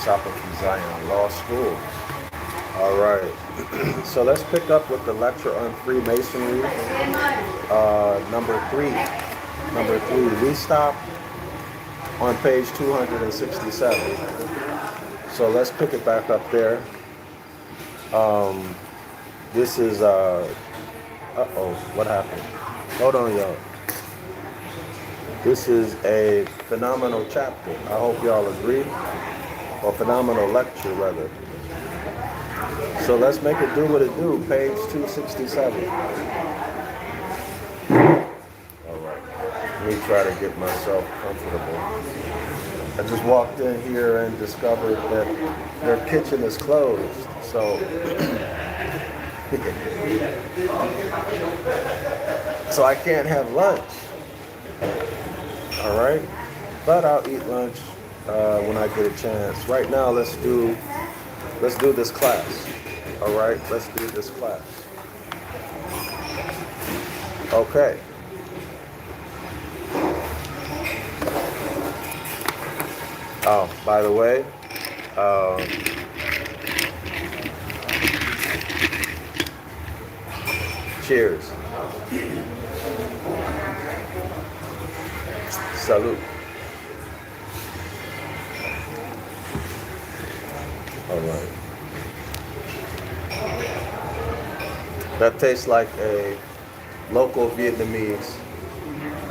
Sapa from Zion Law School. All right. So let's pick up with the lecture on Freemasonry. Number three. We stop on page 267. So let's pick it back up there. This is, what happened? Hold on, y'all. This is a phenomenal chapter. I hope y'all agree. Or phenomenal lecture, rather. So let's make it do what it do. Page 267. All right. Let me try to get myself comfortable. I just walked in here and discovered that their kitchen is closed. So, so I can't have lunch. All right, but I'll eat lunch when I get a chance. Right now, let's do this class. All right, let's do this class. Okay. Oh, by the way, cheers. Salute. All right. That tastes like a local Vietnamese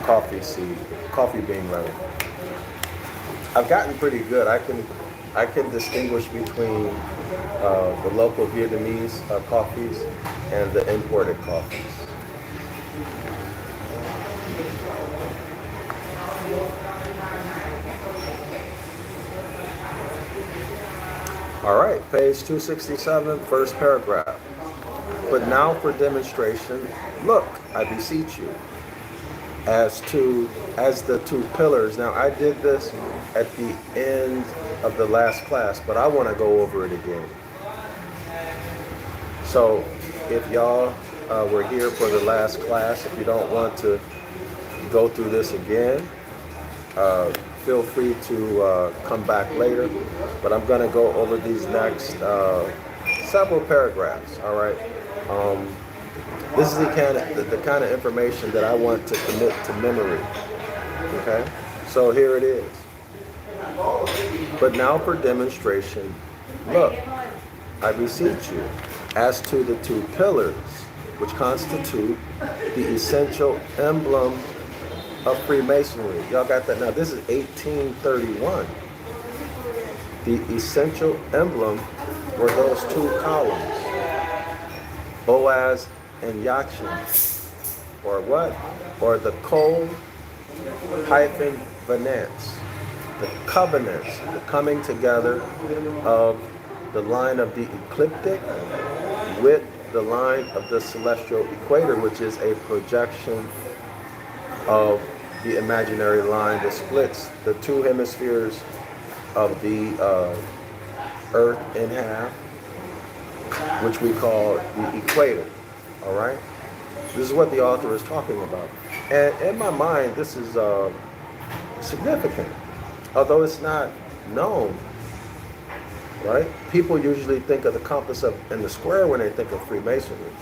coffee bean rather. I've gotten pretty good. I can distinguish between the local Vietnamese coffees and the imported coffees. All right, page 267, first paragraph. But now for demonstration, look, I beseech you, as the two pillars. Now I did this at the end of the last class, but I want to go over it again. So if y'all were here for the last class, if you don't want to go through this again, feel free to come back later. But I'm going to go over these next several paragraphs. All right. This is the kind of information that I want to commit to memory. Okay. So here it is. But now for demonstration, look, I beseech you, as to the two pillars which constitute the essential emblem of Freemasonry. Y'all got that? Now this is 1831. The essential emblem were those two columns, Boaz and Yachin, or what? Or the Cole-Venants, the covenants, the coming together of the line of the ecliptic with the line of the celestial equator, which is a projection of the imaginary line that splits the two hemispheres of the Earth in half, which we call the equator. All right? This is what the author is talking about. And in my mind, this is significant, although it's not known. Right? People usually think of the compass and the square when they think of Freemasonry.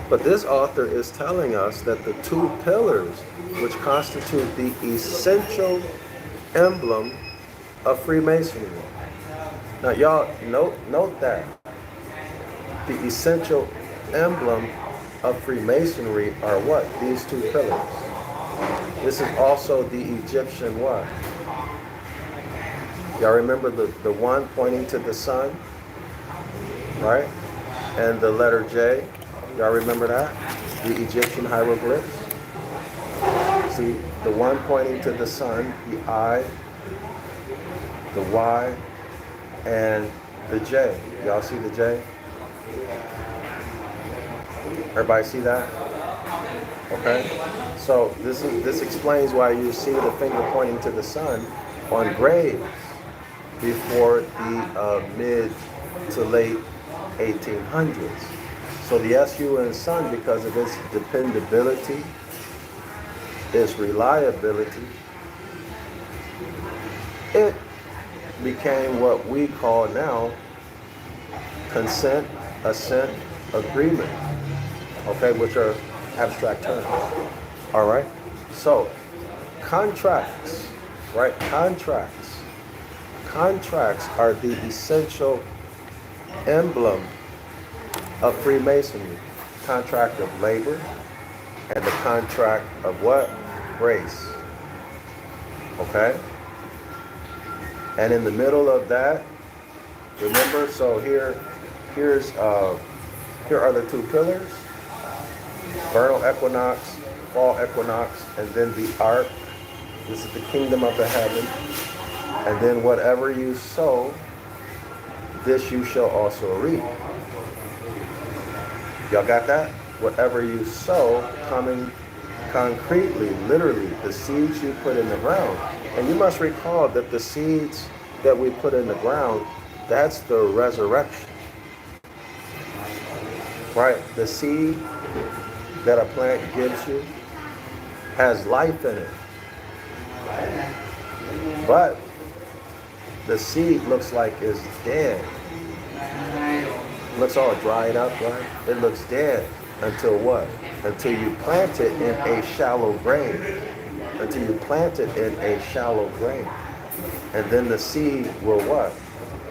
But this author is telling us that the two pillars which constitute the essential emblem of Freemasonry. Now y'all note that the essential emblem of Freemasonry are what? These two pillars. This is also the Egyptian what? Y'all remember the one pointing to the sun, right? And the letter J. Y'all remember that? The Egyptian hieroglyphs. See, the one pointing to the sun, the I, the Y, and the J. Y'all see the J? Everybody see that? Okay. So this explains why you see the finger pointing to the sun on graves before the mid to late 1800s. So the SU in sun, because of its dependability, its reliability, it became what we call now consent, assent, agreement, okay, which are abstract terms. All right? So, contracts, right? Contracts are the essential emblem of Freemasonry. Contract of labor and the contract of what? Grace. Okay? And in the middle of that, remember, so here are the two pillars: vernal equinox, fall equinox, and then the ark. This is the kingdom of the heaven. And then whatever you sow, this you shall also reap. Y'all got that? Whatever you sow, coming concretely, literally, the seeds you put in the ground. And you must recall that the seeds that we put in the ground, that's the resurrection. Right? The seed that a plant gives you has life in it. But the seed looks like it's dead. It looks all dried up, right? It looks dead until what? Until you plant it in a shallow grave. Until you plant it in a shallow grave. And then the seed will what?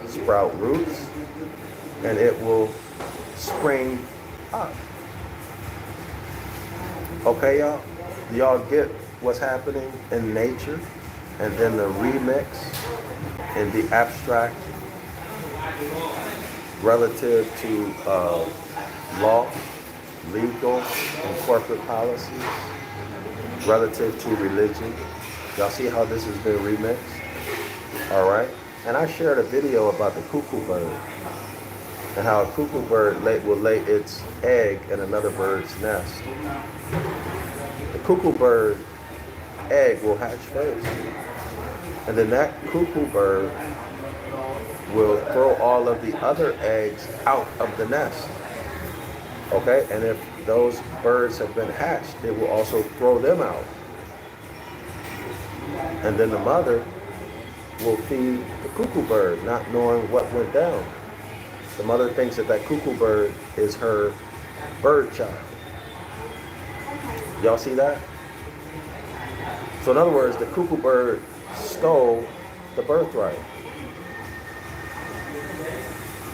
Sprout roots, and it will spring up. Okay, y'all? Y'all get what's happening in nature? And then the remix in the abstract relative to law, legal, and corporate policies, relative to religion. Y'all see how this has been remixed? All right? And I shared a video about the cuckoo bird and how a cuckoo bird will lay its egg in another bird's nest. The cuckoo bird egg will hatch first. And then that cuckoo bird will throw all of the other eggs out of the nest. Okay? And if those birds have been hatched, it will also throw them out. And then the mother will feed the cuckoo bird, not knowing what went down. The mother thinks that that cuckoo bird is her bird child. Y'all see that? So in other words, the cuckoo bird stole the birthright.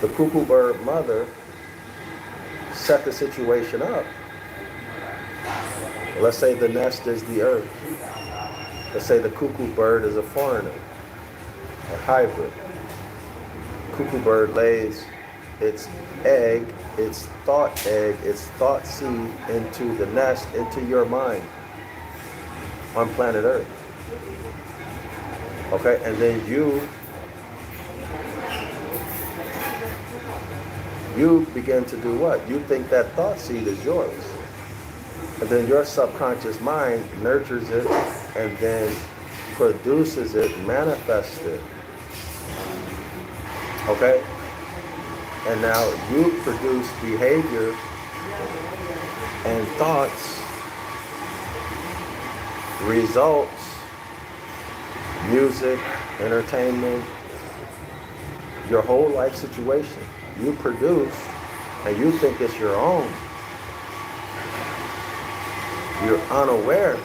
The cuckoo bird mother set the situation up. Let's say the nest is the earth. Let's say the cuckoo bird is a foreigner, a hybrid. Cuckoo bird lays its egg, its thought seed into the nest, into your mind on planet Earth. Okay, and then you begin to do what? You think that thought seed is yours. And then your subconscious mind nurtures it and then produces it, manifests it. Okay? And now you produce behavior and thoughts, results, music, entertainment, your whole life situation. You produce and you think it's your own. You're unaware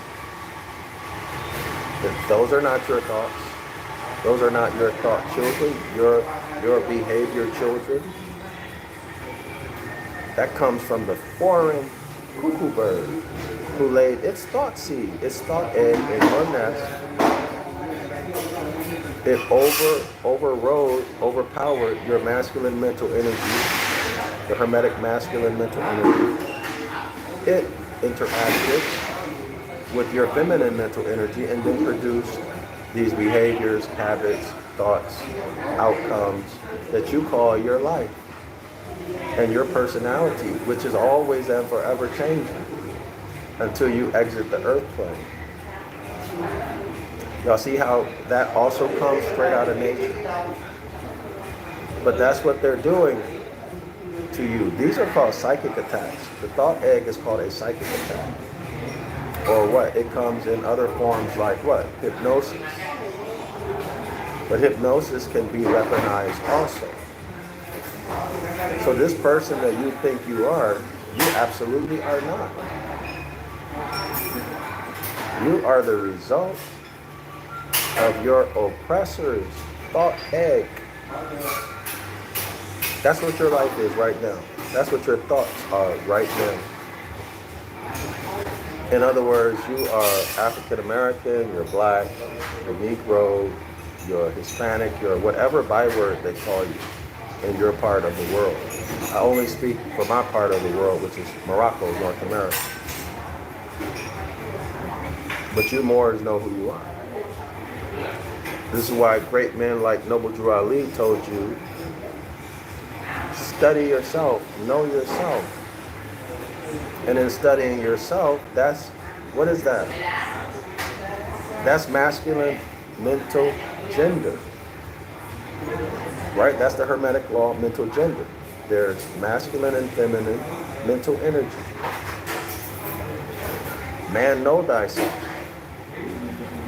that those are not your thoughts. Those are not your thought children, your behavior children. That comes from the foreign cuckoo bird who laid its thought seed, its thought egg in your nest. It overpowered your masculine mental energy, the hermetic masculine mental energy. It interacted with your feminine mental energy and then produced these behaviors, habits, thoughts, outcomes that you call your life and your personality, which is always and forever changing until you exit the earth plane. Y'all see how that also comes straight out of nature? But that's what they're doing to you. These are called psychic attacks. The thought egg is called a psychic attack. Or what? It comes in other forms like what? Hypnosis. But hypnosis can be weaponized also. So this person that you think you are, you absolutely are not. You are the result of your oppressor's thought egg. That's what your life is right now. That's what your thoughts are right now. In other words, you are African American, you're black, you're Negro, you're Hispanic, you're whatever byword they call you in your part of the world. I only speak for my part of the world, which is Morocco, North America. But you Moors know who you are. This is why great men like Noble Drew Ali told you, study yourself, know yourself. And in studying yourself, what is that? That's masculine mental gender. Right? That's the Hermetic law of mental gender. There's masculine and feminine mental energy. Man, know thyself.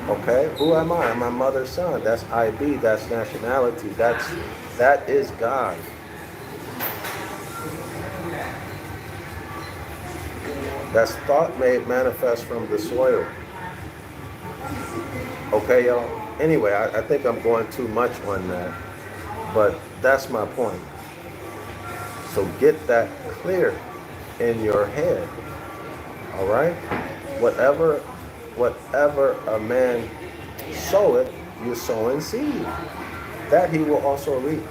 Okay? Who am I? I'm my mother's son. That's IB. That's nationality. That is God. That's thought made manifest from the soil. Okay, y'all? Anyway, I think I'm going too much on that. But that's my point. So get that clear in your head. All right? Whatever a man soweth, you sow in seed. That he will also reap.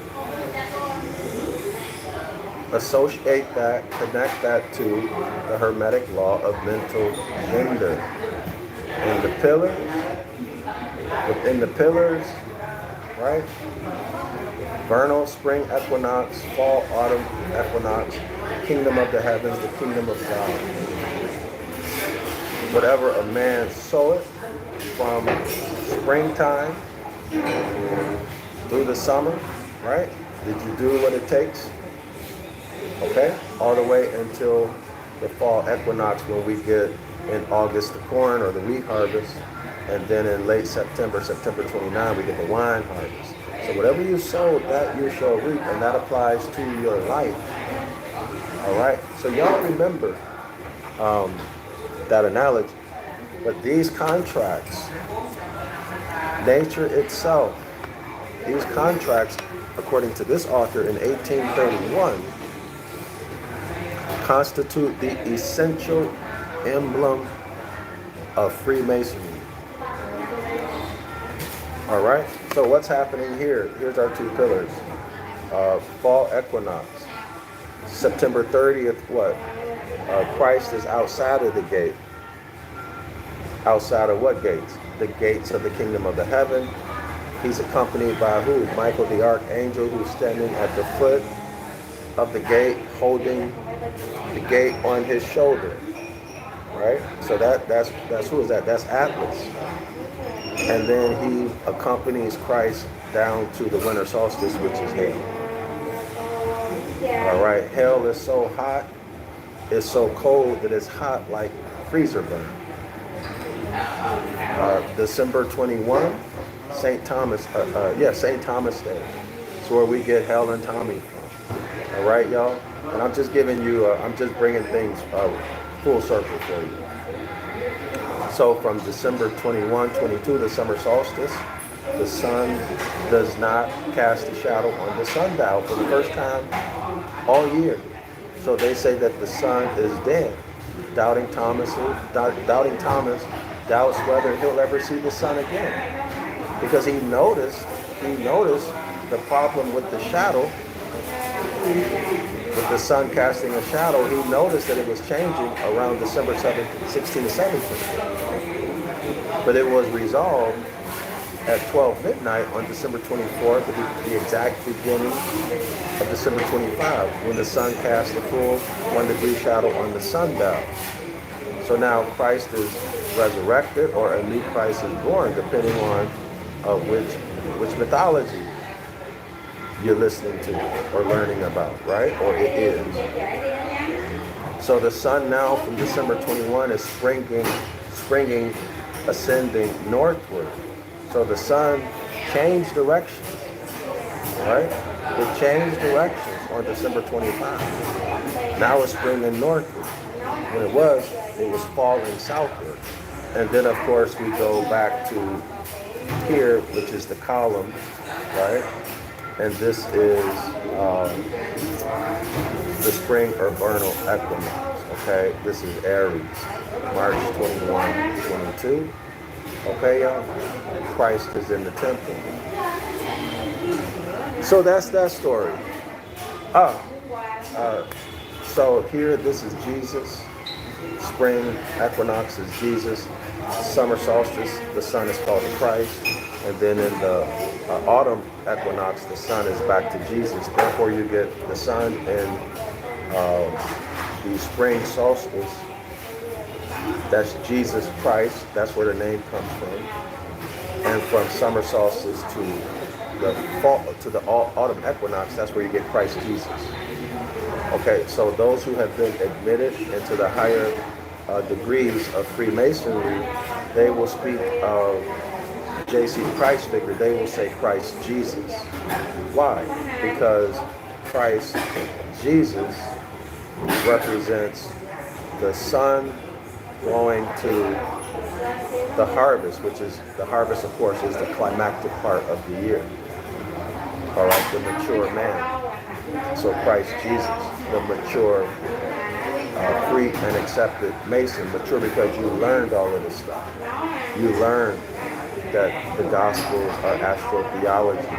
Associate that, connect that to the Hermetic law of mental gender. And the pillars, within the pillars, right? Vernal, spring equinox, fall, autumn equinox, kingdom of the heavens, the kingdom of God. Whatever a man soweth from springtime through the summer, right? Did you do what it takes? Okay? All the way until the fall equinox when we get in August the corn or the wheat harvest. And then in late September, September 29, we get the wine harvest. So whatever you sow, that you shall reap. And that applies to your life. All right? So y'all remember that analogy. But these contracts, nature itself, these contracts, according to this author in 1831, constitute the essential emblem of Freemasonry. All right? So what's happening here? Here's our two pillars. Fall equinox. September 30th, what? Christ is outside of the gate. Outside of what gates? The gates of the kingdom of the heaven. He's accompanied by who? Michael the archangel, who's standing at the foot of the gate, holding the gate on his shoulder. Right? So that's who is that? That's Atlas. And then he accompanies Christ down to the winter solstice, which is hell. All right, hell is so hot, it's so cold that it's hot like freezer burn. December 21, St. Thomas Day. It's where we get Hell and Tommy from. All right, y'all? And I'm just giving you, I'm just bringing things full circle for you. So from December 21, 22, the summer solstice, the sun does not cast a shadow on the sundial for the first time all year. So they say that the sun is dead. Doubting Thomas doubts whether he'll ever see the sun again. Because he noticed the problem with the shadow, with the sun casting a shadow. He noticed that it was changing around December 7th, 16th to 17th. But it was resolved at 12 midnight on December 24th, the exact beginning of December 25, when the sun cast a full 1 degree shadow on the sundial. So now Christ is resurrected, or a new Christ is born, depending on which mythology you're listening to or learning about, right? Or it is. So the sun now from December 21 is springing, ascending northward. So the sun changed directions, right? It changed directions on December 25. Now it's springing northward. When it was falling southward. And then, of course, we go back to here, which is the column, right? And this is the spring or vernal equinox, okay? This is Aries, March 21, 22. Okay, y'all? Christ is in the temple. So that's that story. So here, this is Jesus. Spring equinox is Jesus. Summer solstice, the sun is called Christ. And then in the autumn equinox, the sun is back to Jesus. Therefore, you get the sun in the spring solstice. That's Jesus Christ. That's where the name comes from. And from summer solstice to the fall, to the autumn equinox, that's where you get Christ Jesus. Okay, so those who have been admitted into the higher degrees of Freemasonry, they will speak of J.C. Christ figure. They will say Christ Jesus. Why? Because Christ Jesus represents the sun going to the harvest, which is the harvest, of course, is the climactic part of the year. All right, the mature man. So Christ Jesus, the mature, free and accepted Mason, mature because you learned all of this stuff. You learned that the Gospels are astrotheology.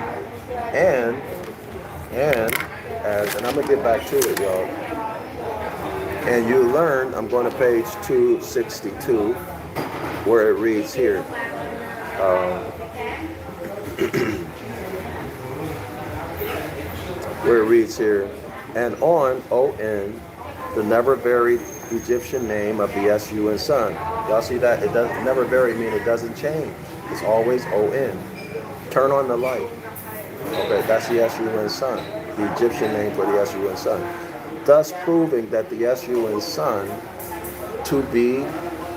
And I'm going to get back to it, y'all. And you learn, I'm going to page 262, where it reads here. Where it reads here, and on, O-N, the never varied Egyptian name of the S-U-N sun. Y'all see that? It doesn't never vary, mean it doesn't change. It's always O-N. Turn on the light. Okay, that's the S-U-N sun, the Egyptian name for the S-U-N sun. Thus proving that the S-U-N sun to be,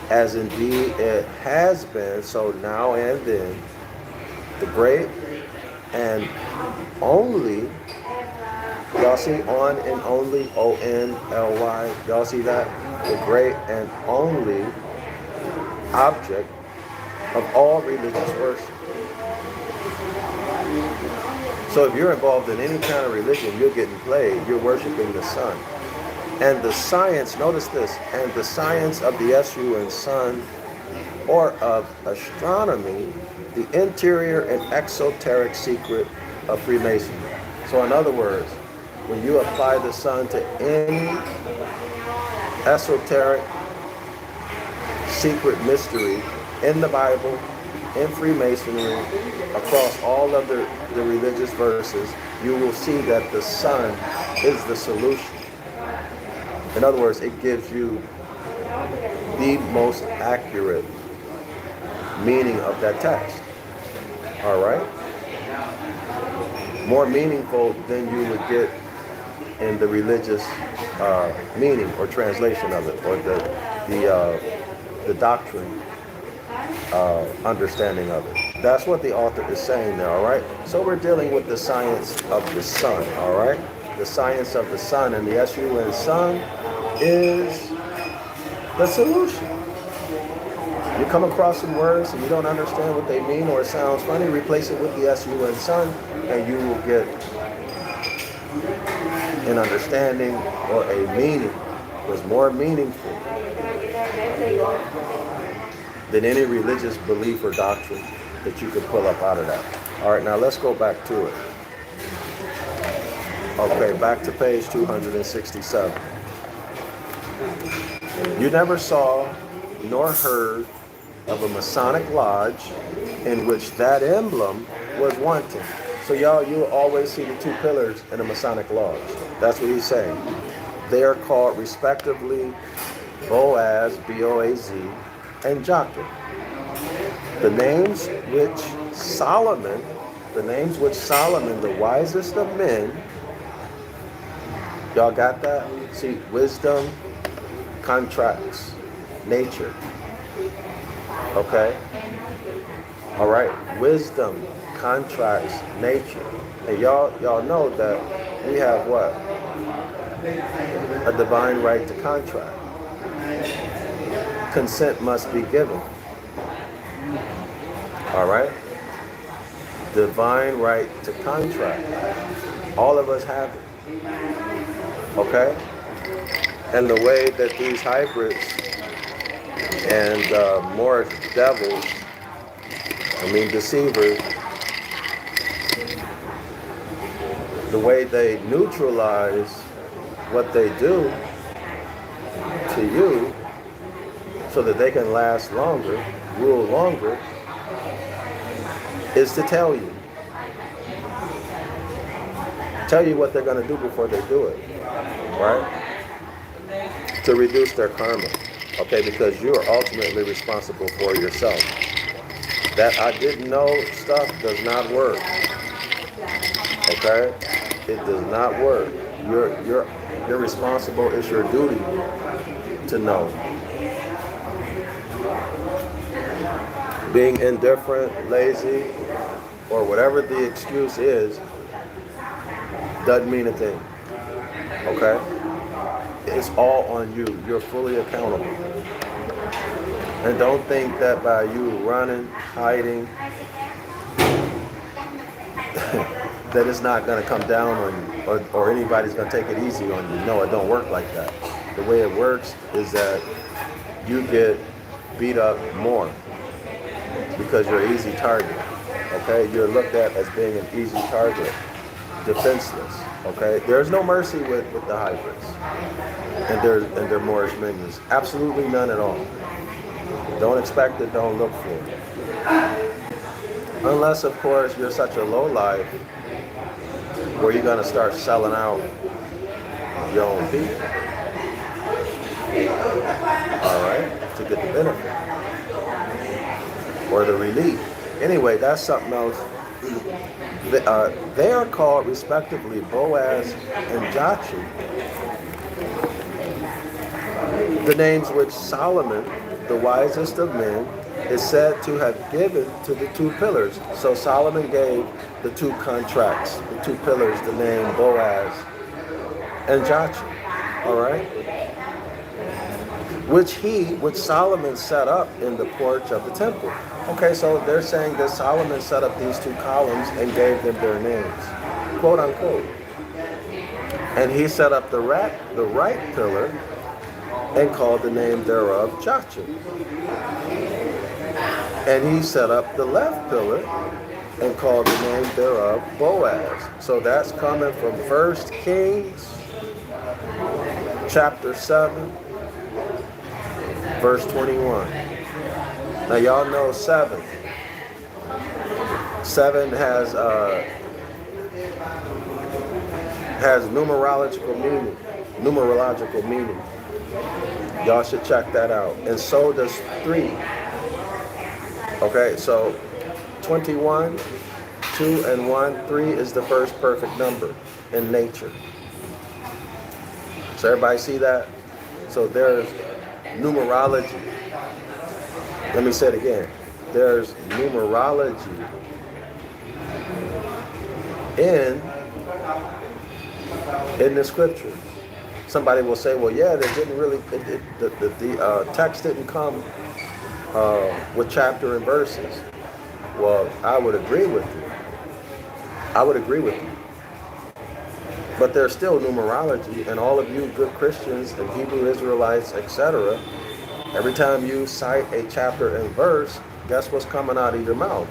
as indeed it has been, so now and then, the great and only, y'all see on and only, O-N-L-Y, y'all see that? The great and only object of all religious worship. So if you're involved in any kind of religion, you're getting played, you're worshiping the sun. And the science, notice this, and the science of the S-U-N sun, or of astronomy, the interior and exoteric secret of Freemasonry. So in other words, when you apply the sun to any esoteric secret mystery in the Bible, in Freemasonry, across all of the religious verses, you will see that the sun is the solution. In other words, it gives you the most accurate meaning of that text. All right? More meaningful than you would get in the religious meaning or translation of it, or the doctrine understanding of it. That's what the author is saying there, all right? So we're dealing with the science of the sun, all right? The science of the sun, and the S-U-N sun is the solution. You come across some words and you don't understand what they mean, or it sounds funny, replace it with the S-U-N sun, and you will get an understanding or a meaning that's more meaningful than any religious belief or doctrine that you could pull up out of that. All right, now let's go back to it. Okay, back to page 267. You never saw nor heard of a Masonic lodge in which that emblem was wanting. So y'all, you will always see the two pillars in a Masonic lodge. That's what he's saying. They are called respectively Boaz, B-O-A-Z, and Jotham. The names which Solomon, the wisest of men, y'all got that? See, wisdom contracts nature. Okay? All right, wisdom contracts nature. And y'all know that we have what? A divine right to contract. Consent must be given. All right? Divine right to contract. All of us have it. Okay? And the way that these hybrids and more devils, deceivers, the way they neutralize what they do to you so that they can last longer, rule longer, is to tell you. Tell you what they're going to do before they do it, right? To reduce their karma, okay? Because you are ultimately responsible for yourself. That I didn't know stuff does not work, okay? It does not work. You're responsible. It's your duty to know. Being indifferent, lazy, or whatever the excuse is, doesn't mean a thing. Okay? It's all on you. You're fully accountable. And don't think that by you running, hiding, that it's not going to come down on you, or anybody's going to take it easy on you. No, it don't work like that. The way it works is that you get beat up more because you're an easy target. Okay? You're looked at as being an easy target. Defenseless, okay? There's no mercy with the hybrids and their Moorish minions. Absolutely none at all. Don't expect it, don't look for it. Unless, of course, you're such a lowlife where you're going to start selling out your own people. All right? To get the benefit. Or the relief. Anyway, that's something else. They are called respectively Boaz and Jachin, the names which Solomon, the wisest of men, is said to have given to the two pillars. So Solomon gave the two contracts, the two pillars, the name Boaz and Jachin, all right? Which Solomon set up in the porch of the temple. Okay, so they're saying that Solomon set up these two columns and gave them their names, quote unquote. And he set up the right pillar and called the name thereof Jachin. And he set up the left pillar and called the name thereof Boaz. So that's coming from 1 Kings chapter 7. Verse 21. Now y'all know 7. 7 has numerological meaning. Y'all should check that out. And so does 3. Okay, so 21, 2 and 1, 3 is the first perfect number in nature. So everybody see that? So there's numerology. Let me say it again. There's numerology in the scripture. Somebody will say, well, yeah, they didn't really, the text didn't come with chapter and verses. Well, I would agree with you. But there's still numerology, and all of you good Christians and Hebrew Israelites, etc., every time you cite a chapter and verse, guess what's coming out of your mouth?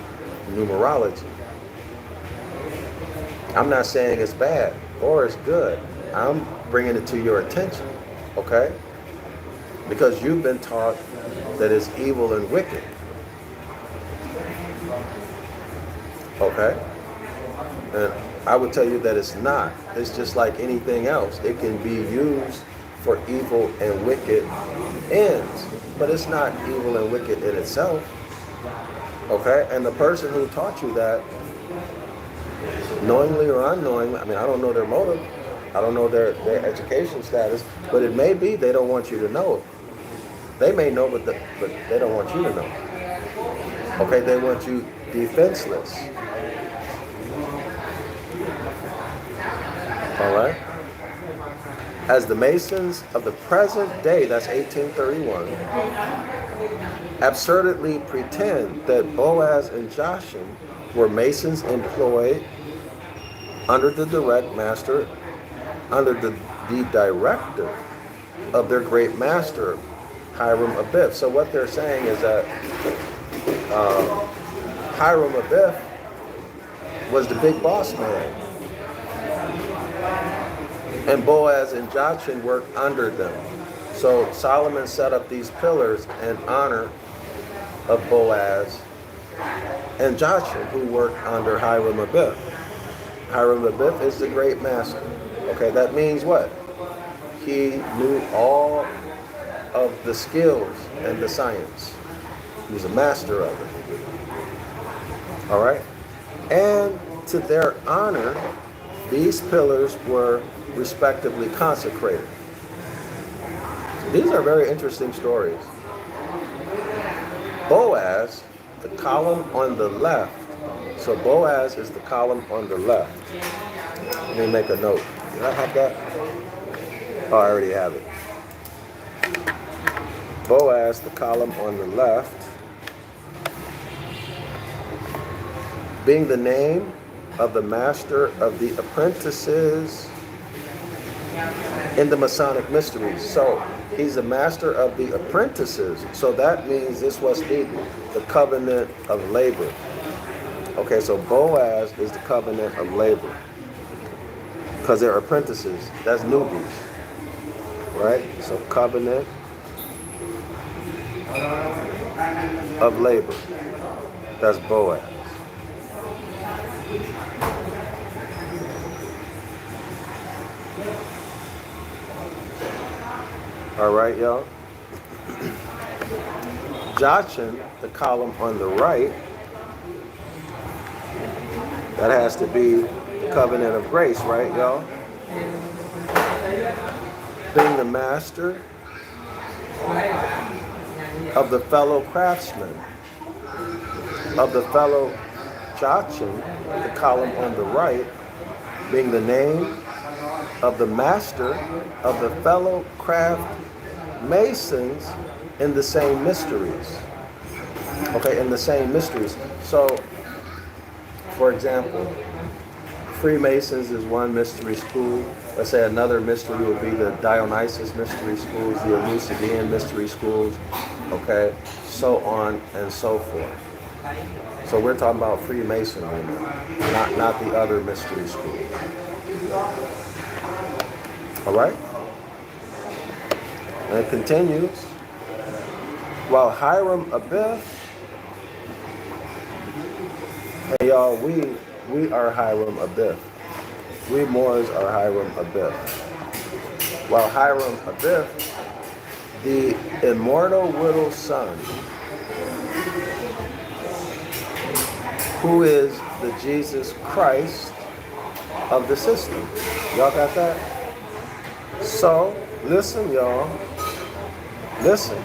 Numerology. I'm not saying it's bad or it's good. I'm bringing it to your attention, okay? Because you've been taught that it's evil and wicked. Okay? And I would tell you that it's not. It's just like anything else. It can be used for evil and wicked ends, but it's not evil and wicked in itself. Okay? And the person who taught you that, knowingly or unknowingly, I don't know their motive, I don't know their education status, but it may be they don't want you to know it. They may know, but they don't want you to know. Okay? They want you defenseless. All right? As the Masons of the present day, that's 1831, absurdly pretend that Boaz and Jachin were Masons employed under the direct master, under the director of their great master, Hiram Abiff. So what they're saying is that Hiram Abiff was the big boss man, and Boaz and Jachin worked under them. So Solomon set up these pillars in honor of Boaz and Jachin, who worked under Hiram Abiff. Hiram Abiff is the great master. Okay, that means what? He knew all of the skills and the science. He was a master of it. All right? And to their honor, these pillars were respectively consecrated. These are very interesting stories. Boaz, the column on the left. So Boaz is the column on the left. Let me make a note. Did I have that? Oh, I already have it. Boaz, the column on the left, being the name of the master of the apprentices in the Masonic mysteries. So he's a master of the apprentices. So that means this was the covenant of labor. Okay, so Boaz is the covenant of labor because they're apprentices. That's newbies, right? So covenant of labor. That's Boaz. All right, y'all. Jachin, the column on the right, that has to be the covenant of grace, right, y'all? Being the master of the fellow craftsmen, of the fellow Jachin, the column on the right, being the name of the master of the fellow craft masons in the same mysteries. Okay, in the same mysteries. So, for example, Freemasons is one mystery school. Let's say another mystery would be the Dionysus mystery schools, the Eleusinian mystery schools, okay, so on and so forth. So we're talking about Freemasonry now, not the other mystery schools. All right? And it continues. While Hiram Abiff, hey y'all, we are Hiram Abiff. We Moors are Hiram Abiff. While Hiram Abiff, the immortal widow's son, who is the Jesus Christ of the system. Y'all got that? So, listen, y'all. Listen.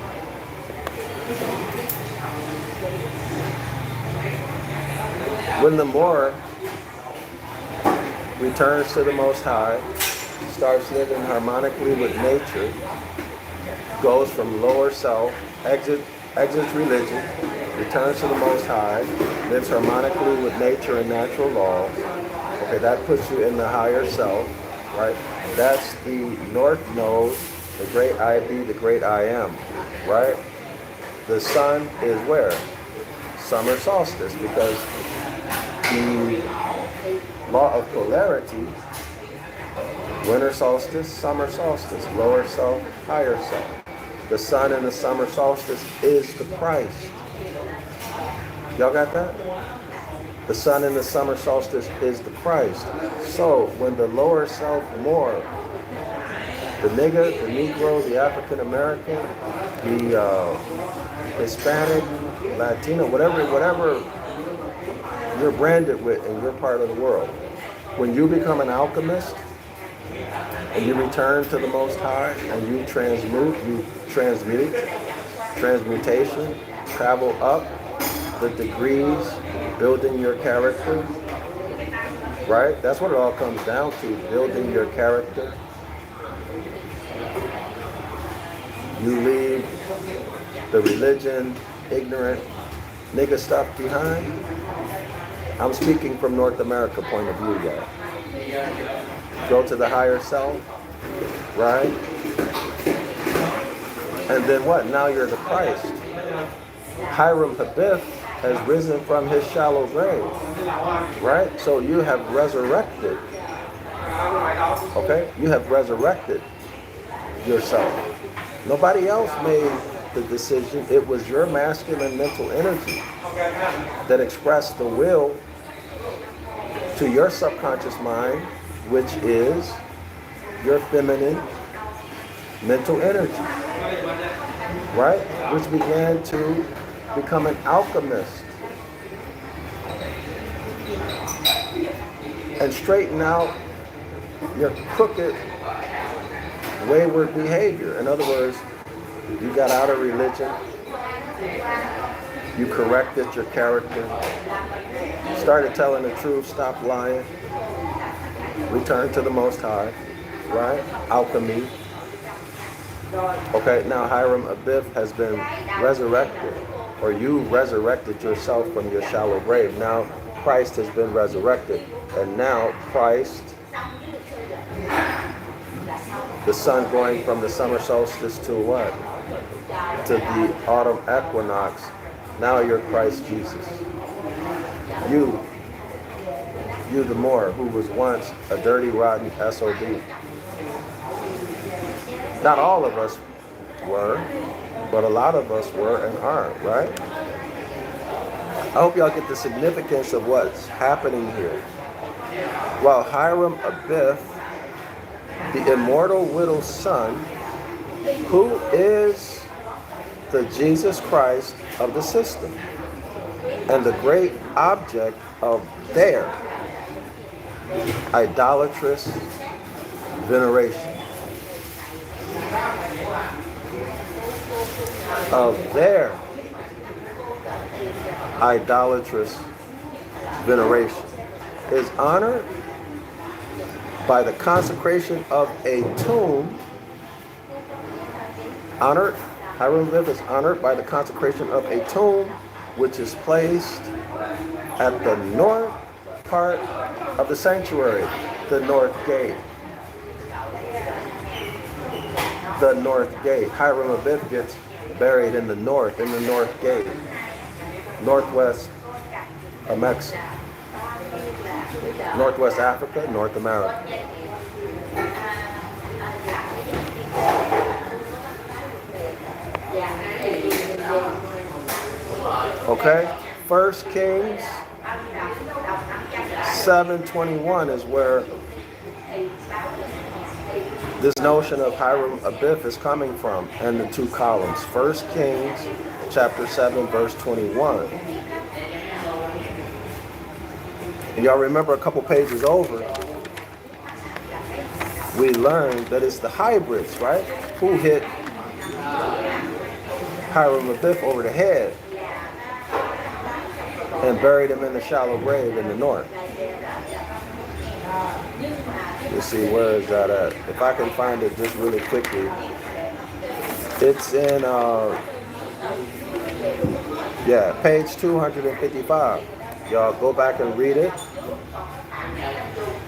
When the Moor returns to the Most High, starts living harmonically with nature, goes from lower self, exits religion, returns to the Most High, lives harmonically with nature and natural laws. Okay, that puts you in the higher self, right? That's the North Node, the great I be, the great I am, right? The sun is where? Summer solstice, because the law of polarity, winter solstice, summer solstice, lower self, higher self. The sun in the summer solstice is the Christ. Y'all got that? The sun in the summer solstice is the Christ. So when the lower self Moor, the nigger, the Negro, the African American, the Hispanic, Latino, whatever you're branded with in your part of the world, when you become an alchemist and you return to the Most High and you transmute, transmutation, travel up the degrees, building your character, right? That's what it all comes down to, building your character. You leave the religion, ignorant, nigga stuff behind. I'm speaking from North America point of view, y'all. Go to the higher self, right? And then what? Now you're the Christ. Hiram Habith has risen from his shallow grave, right? So you have resurrected, okay? You have resurrected yourself. Nobody else made the decision. It was your masculine mental energy that expressed the will to your subconscious mind, which is your feminine mental energy, right? Which began to become an alchemist and straighten out your crooked, wayward behavior. In other words, you got out of religion, you corrected your character, started telling the truth, stopped lying, returned to the Most High, right? Alchemy. Okay, now Hiram Abiff has been resurrected, or you resurrected yourself from your shallow grave. Now Christ has been resurrected, and now Christ, the sun going from the summer solstice to what? To the autumn equinox. Now you're Christ Jesus. You the Moor, who was once a dirty, rotten SOB. Not all of us were, but a lot of us were and are, right? I hope y'all get the significance of what's happening here. While Hiram Abiff, the immortal widow's son, who is the Jesus Christ of the system and the great object of their idolatrous veneration. Of their idolatrous veneration is honored by the consecration of a tomb. Hiram Abiff is honored by the consecration of a tomb which is placed at the north part of the sanctuary, the north gate. The north gate. Hiram Abiff gets buried in the north gate, northwest of Mexico, northwest Africa, North America. Okay, 1 Kings 7:21 is where this notion of Hiram Abiff is coming from, and the two columns. 1 Kings chapter 7, verse 21. And y'all remember a couple pages over, we learned that it's the hybrids, right? Who hit Hiram Abiff over the head and buried him in the shallow grave in the north. Let's see, where is that at? If I can find it just really quickly. It's in, page 255. Y'all go back and read it.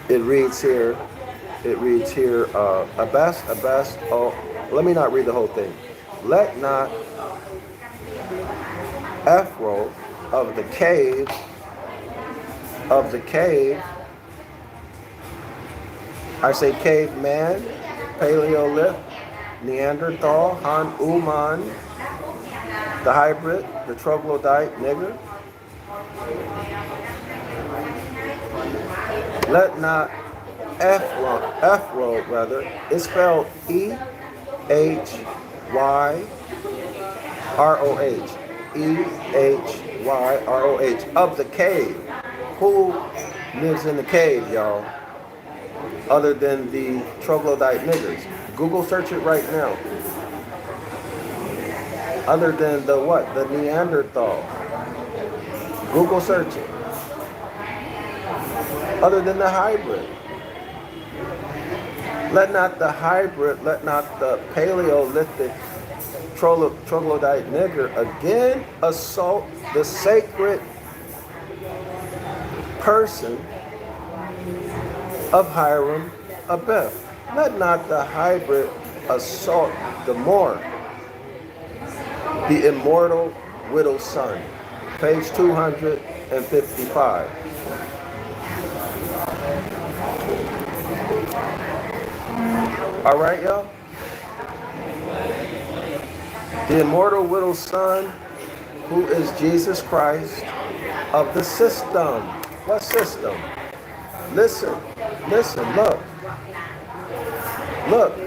It reads here, let me not read the whole thing. Let not Ephro of the cave, I say caveman, Paleolith, Neanderthal, Han Uman, the hybrid, the troglodyte nigger. Let not Ephro rather, it's spelled E-H-Y-R-O-H. E-H-Y-R-O-H, of the cave. Who lives in the cave, y'all? Other than the troglodyte niggers. Google search it right now. Other than the what? The Neanderthal. Google search it. other than the hybrid. Let not the hybrid, let not the Paleolithic troglodyte nigger again assault the sacred person of Hiram Abiff. Let not the hybrid assault the Moor, the immortal widow's son. Page 255. All right, y'all? The immortal widow's son, who is Jesus Christ of the system. What system? Listen, look. Look.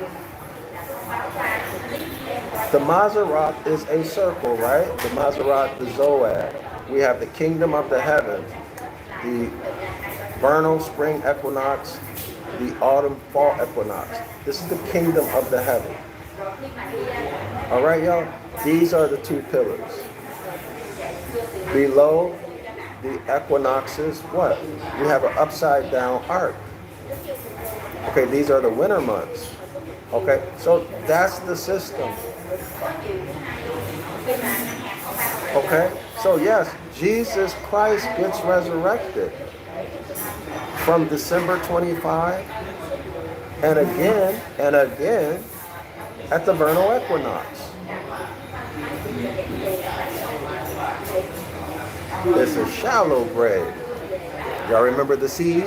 The Mazzaroth is a circle, right? The Mazzaroth, the Zodiac. We have the kingdom of the heavens, the vernal spring equinox, the autumn fall equinox. This is the kingdom of the heaven. All right, y'all? These are the two pillars. Below the equinoxes, what? We have an upside down arc. Okay, these are the winter months. Okay, so that's the system. Okay, so yes, Jesus Christ gets resurrected from December 25 and again at the vernal equinox. It's a shallow grave. Y'all remember the seed?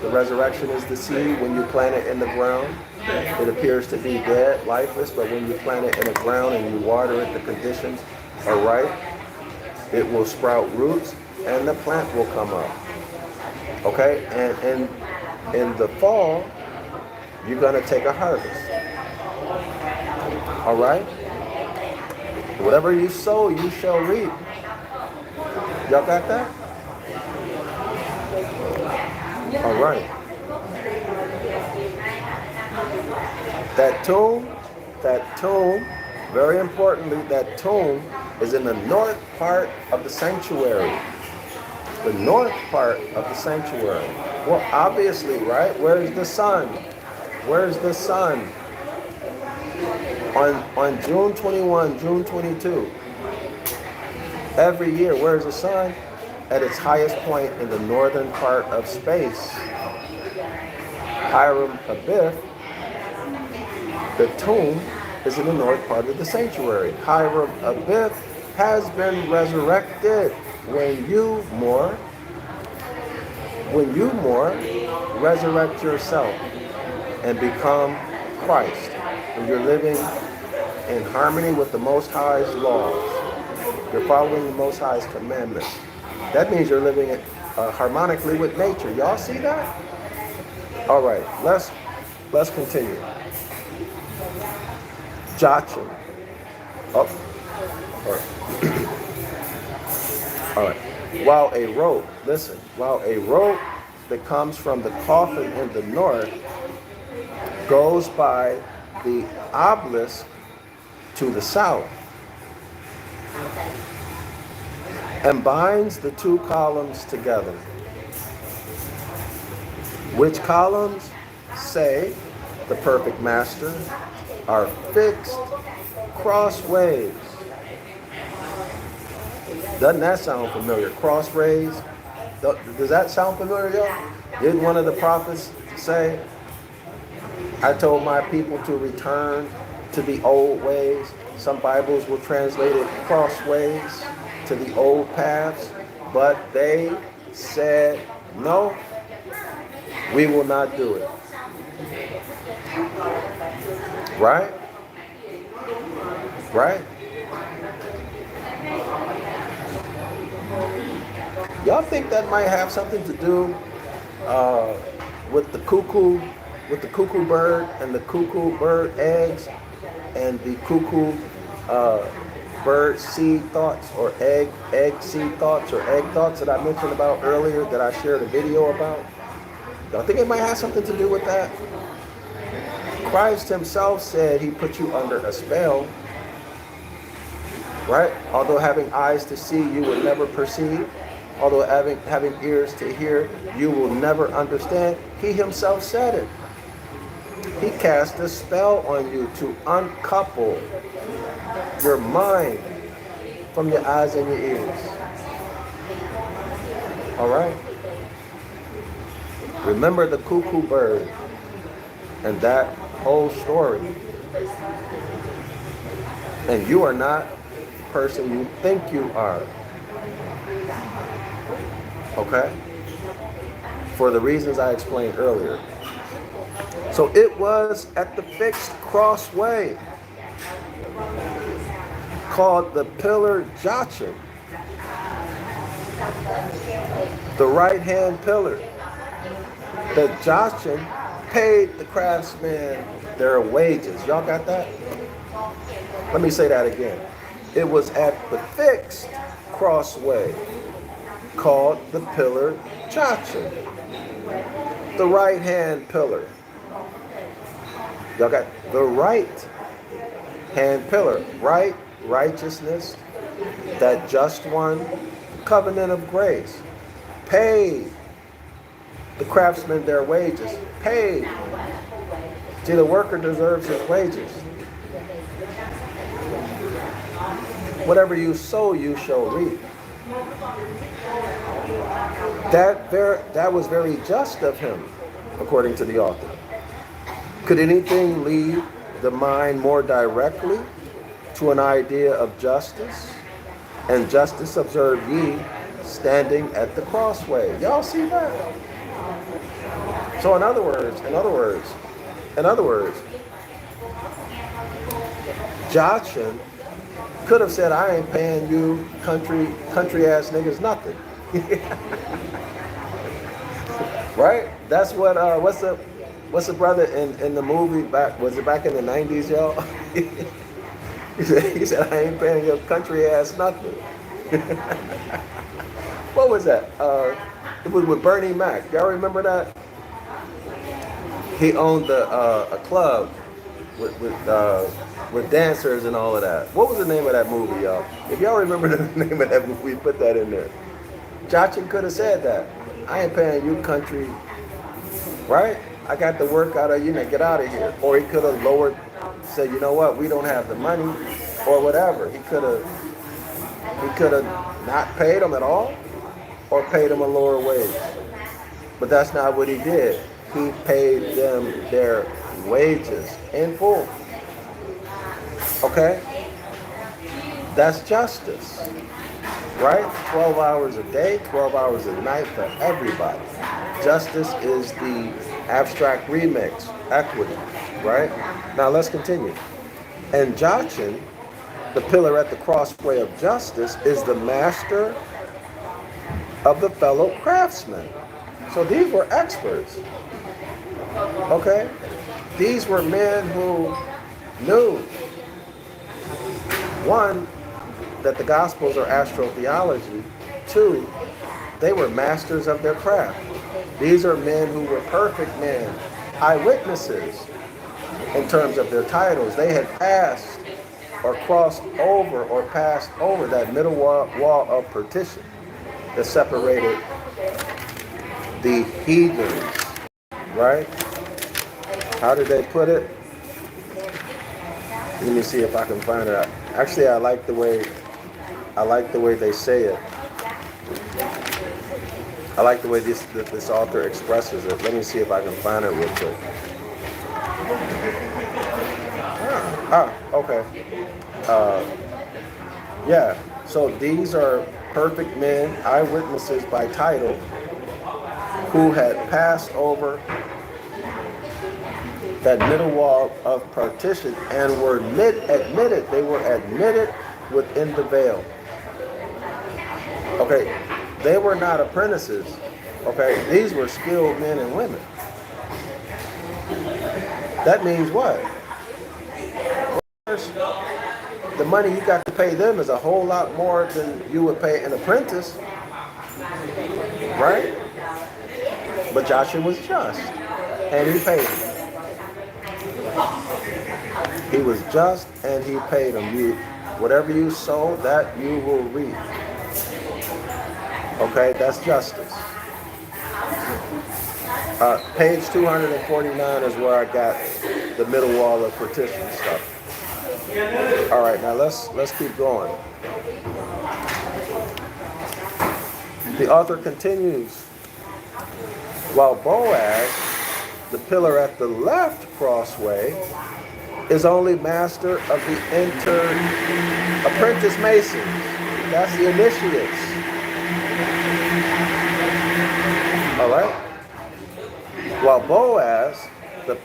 The resurrection is the seed. When you plant it in the ground, it appears to be dead, lifeless, but when you plant it in the ground and you water it, the conditions are right, it will sprout roots and the plant will come up. Okay? And in the fall, you're going to take a harvest. All right? Whatever you sow, you shall reap. Y'all got that? All right. That tomb, very importantly, that tomb is in the north part of the sanctuary. The north part of the sanctuary. Well, obviously, right? Where's the sun? Where's the sun? On June 21, June 22, every year, where's the sun? At its highest point in the northern part of space. Hiram Abiff, the tomb is in the north part of the sanctuary. Hiram Abiff has been resurrected. When you more resurrect yourself and become Christ, and you're living in harmony with the Most High's laws, you're following the Most High's commandments. That means you're living harmonically with nature. Y'all see that? All right, let's continue. Joachim. Oh, all right. All right. While a rope that comes from the coffin in the north goes by the obelisk to the south and binds the two columns together. Which columns, say the perfect master, are fixed crossways. Doesn't that sound familiar? Crossways? Does that sound familiar, y'all? Didn't one of the prophets say, I told my people to return to the old ways? Some Bibles will translate it crossways, to the old paths, but they said, no, we will not do it. Right? Right? Y'all think that might have something to do with the cuckoo bird and the cuckoo bird eggs and the cuckoo bird seed thoughts or egg seed thoughts or egg thoughts that I mentioned about earlier that I shared a video about? Y'all think it might have something to do with that? Christ himself said he put you under a spell, right? Although having eyes to see, you would never perceive. Although having ears to hear, you will never understand. He himself said it. He cast a spell on you to uncouple your mind from your eyes and your ears. All right? Remember the cuckoo bird and that whole story. And you are not the person you think you are. Okay? For the reasons I explained earlier. So it was at the fixed crossway called the pillar jachin, the right-hand pillar. The jachin paid the craftsmen their wages. Y'all got that? Let me say that again. It was at the fixed crossway called the pillar jachin, the right-hand pillar. Y'all got the right-hand pillar, right, righteousness, that just one, covenant of grace, paid the craftsmen their wages, paid. See, the worker deserves his wages. Whatever you sow, you shall reap. That was very just of him, according to the author. Could anything lead the mind more directly to an idea of justice? And justice observe ye standing at the crossway. Y'all see that? So in other words, Jachin could have said, I ain't paying you country ass niggas nothing. Right? That's what what's the brother in the movie back, was it back in the 90s, y'all? he said, I ain't paying your country ass nothing. What was that? It was with Bernie Mac. Y'all remember that? He owned a club with dancers and all of that. What was the name of that movie, y'all? If y'all remember the name of that movie, put that in there. Jachin could have said that. I ain't paying you country, right? I got the work out of you, now get out of here. Or he could have lowered, said, you know what, we don't have the money, or whatever. He could have not paid them at all, or paid them a lower wage. But that's not what he did. He paid them their wages in full. Okay? That's justice. Right? 12 hours a day, 12 hours a night for everybody. Justice is the abstract remix, equity. Right? Now let's continue. And Jachin, the pillar at the crossway of justice, is the master of the fellow craftsmen. So these were experts. Okay? These were men who knew, one, that the Gospels are astrotheology. Two, they were masters of their craft. These are men who were perfect men, eyewitnesses in terms of their titles. They had passed or crossed over or passed over that middle wall of partition that separated the heathens, right? How did they put it? Let me see if I can find it. Actually, I like the way they say it. I like the way this author expresses it. Let me see if I can find it real quick. Okay. Yeah. So these are perfect men, eyewitnesses by title, who had passed over that middle wall of partition and were admitted. They were admitted within the veil. Okay, they were not apprentices. Okay, these were skilled men and women. That means what? First, the money you got to pay them is a whole lot more than you would pay an apprentice, right? But Joshua was just, and he paid him. He was just, and he paid him. Whatever you sow, that you will reap. Okay, that's justice. Page 249 is where I got the middle wall of partition stuff. All right, now let's keep going. The author continues, while Boaz, the pillar at the left crossway, is only master of the apprentice masons. That's the initiates. All right? While Boaz, the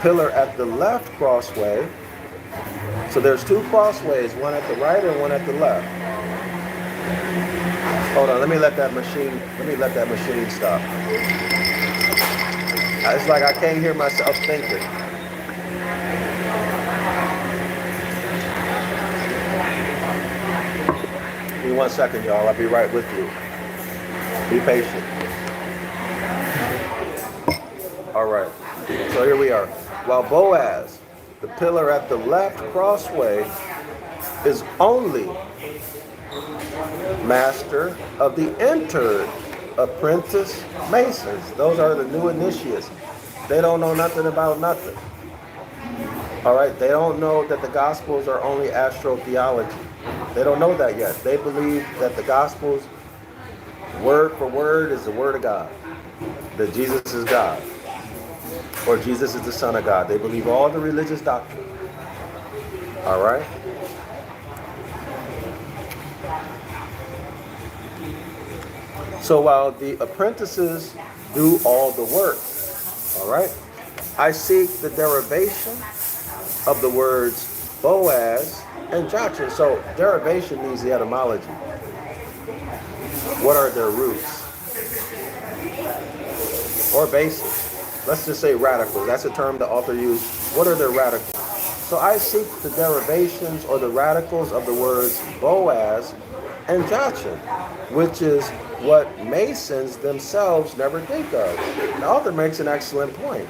pillar at the left crossway, so there's two crossways, one at the right and one at the left. Hold on, let me let that machine stop. It's like I can't hear myself thinking. Give me 1 second, y'all. I'll be right with you. Be patient. All right. So here we are. While Boaz, the pillar at the left crossway, is only master of the entered apprentice masons. Those are the new initiates. They don't know nothing about nothing. All right, they don't know that the Gospels are only astrotheology. They don't know that yet. They believe that the Gospels, word for word, is the Word of God. That Jesus is God. Or Jesus is the Son of God. They believe all the religious doctrine. All right? So while the apprentices do all the work, all right, I seek the derivation of the words Boaz and Jachin. So derivation means the etymology. What are their roots? Or basis. Let's just say radicals. That's a term the author used. What are their radicals? So I seek the derivations or the radicals of the words Boaz and Jachin, which is what Masons themselves never think of. The author makes an excellent point.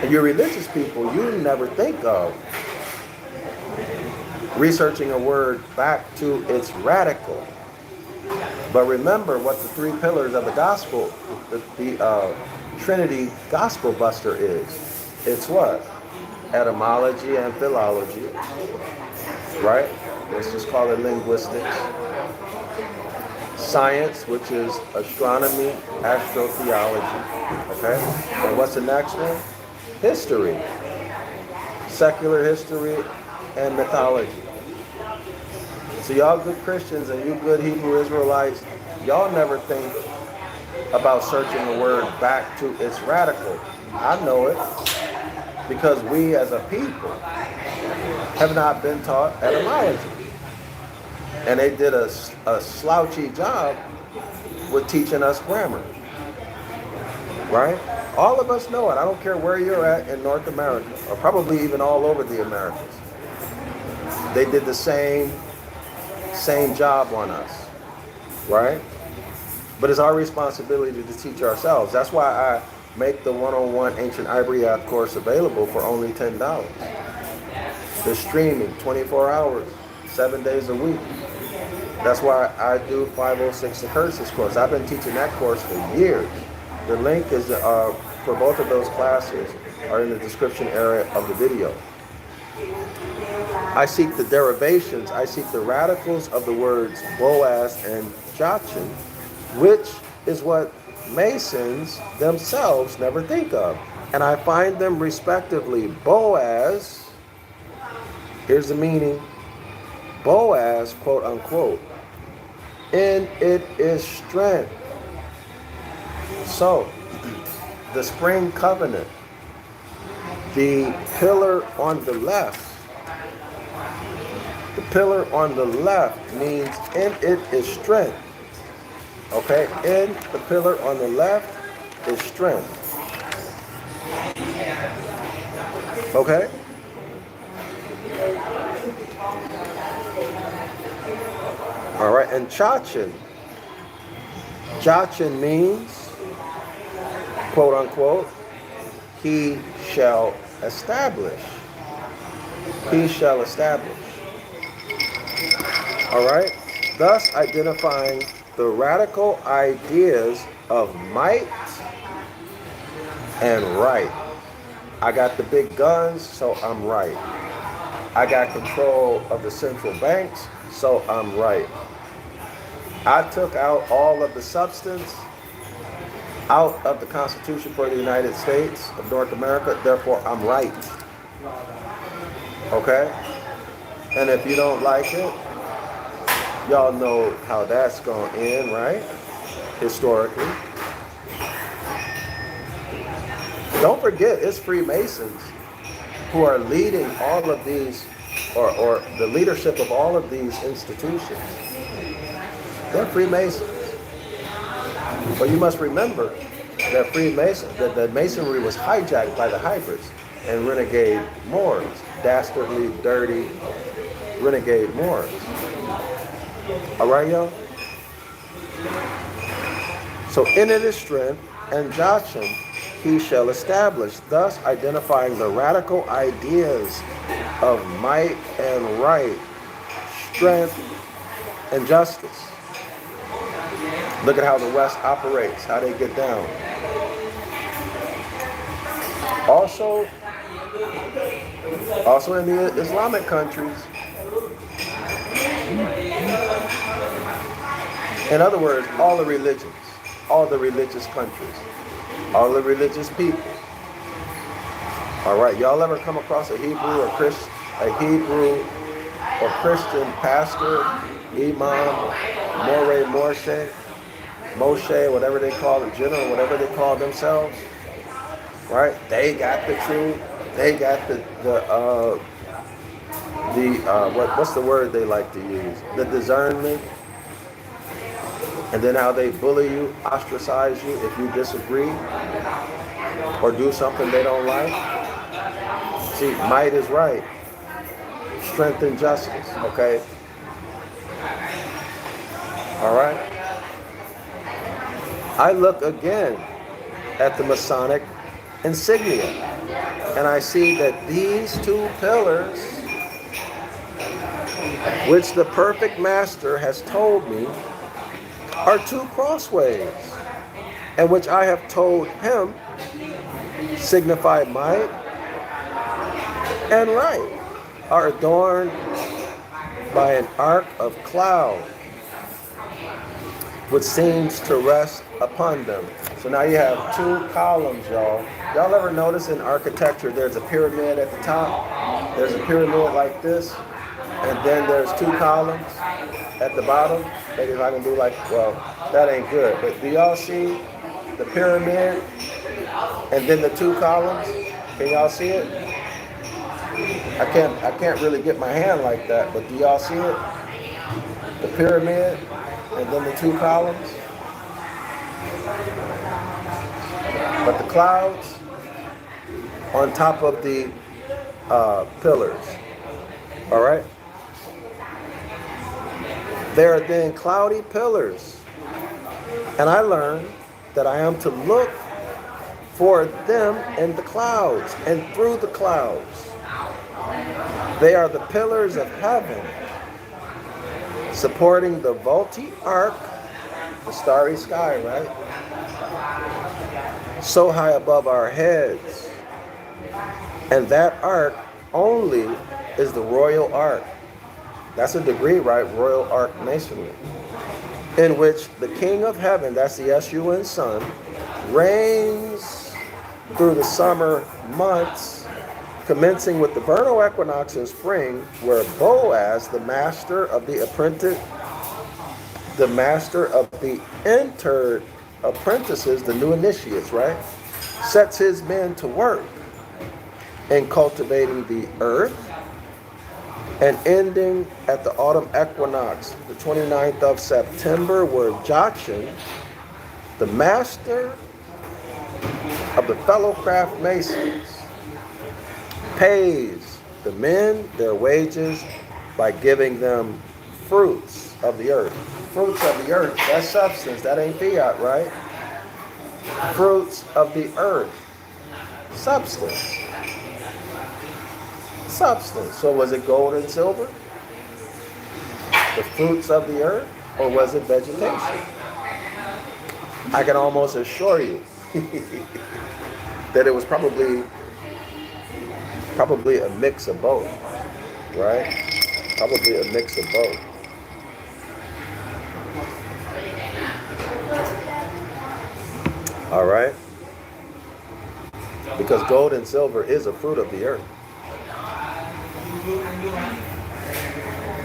And you religious people, you never think of researching a word back to its radical. But remember what the three pillars of the gospel, the Trinity Gospel Buster is. It's what? Etymology and philology, right? Let's just call it linguistics. Science, which is astronomy, astrotheology, okay? And what's the next one? History. Secular history and mythology. So y'all good Christians and you good Hebrew Israelites, y'all never think about searching a word back to its radical. I know it because we as a people have not been taught etymology. And they did a slouchy job with teaching us grammar. Right? All of us know it. I don't care where you're at in North America, or probably even all over the Americas. They did the same job on us. Right? But it's our responsibility to teach ourselves. That's why I make the one-on-one Ancient Ibaryath course available for only $10. The streaming, 24 hours, 7 days a week. That's why I do 506 Curses course. I've been teaching that course for years. The link is for both of those classes are in the description area of the video. I seek the derivations, I seek the radicals of the words Boaz and Jachin, which is what Masons themselves never think of. And I find them respectively Boaz, here's the meaning, Boaz, quote unquote, in it is strength. So, the spring covenant, the pillar on the left means in it is strength. Okay, in the pillar on the left is strength. Okay? All right, and Jachin means, quote unquote, he shall establish. He shall establish. All right? thus identifying the radical ideas of might and right. I got the big guns, so I'm right. I got control of the central banks, so I'm right. I took out all of the substance out of the Constitution for the United States of North America, therefore I'm right. Okay? And if you don't like it, y'all know how that's going to end, right? Historically. Don't forget, it's Freemasons who are leading all of these, or the leadership of all of these institutions. They're Freemasons. But you must remember that that Masonry was hijacked by the hybrids and renegade Moors, dastardly, dirty, renegade Moors. All right, y'all? So in it is strength, and Joachim he shall establish, thus identifying the radical ideas of might and right, strength and justice. Look at how the West operates, how they get down. Also in the Islamic countries, in other words, all the religions, all the religious countries, all the religious people. All right, y'all ever come across a Hebrew or Christian pastor, imam, Moshe, whatever they call them, general, whatever they call themselves, right? They got the truth. They got what's the word they like to use? The discernment. And then how they bully you, ostracize you if you disagree or do something they don't like. See, might is right. Strength and justice, okay? All right? I look again at the Masonic insignia, and I see that these two pillars, which the perfect master has told me, are two crossways, and which I have told him signify might and right, are adorned by an arc of cloud, which seems to rest upon them. So now you have two columns, y'all. Y'all ever notice in architecture there's a pyramid at the top? There's a pyramid like this, and then there's two columns at the bottom. Maybe if I can do like, well, that ain't good. But do y'all see the pyramid and then the two columns? Can y'all see it? I can't really get my hand like that, but do y'all see it? The pyramid and then the two columns. But the clouds on top of the pillars. All right? There are then cloudy pillars. And I learned that I am to look for them in the clouds and through the clouds. They are the pillars of heaven, supporting the vaulty arc, the starry sky, right? So high above our heads. And that arc only is the royal arc. That's a degree, right? Royal Arc Masonry. In which the King of Heaven, that's the S-U-N Sun, reigns through the summer months, commencing with the vernal equinox in spring, where Boaz, the master of the entered apprentices, the new initiates, right, sets his men to work in cultivating the earth, and ending at the autumn equinox, the 29th of September, where Joachim, the master of the fellow craft masons, pays the men their wages by giving them fruits of the earth. Fruits of the earth, that's substance, that ain't fiat, right? Fruits of the earth, substance. Substance. So was it gold and silver? the fruits of the earth, or was it vegetation? I can almost assure you that it was probably a mix of both, right? Probably a mix of both. All right? Because gold and silver is a fruit of the earth.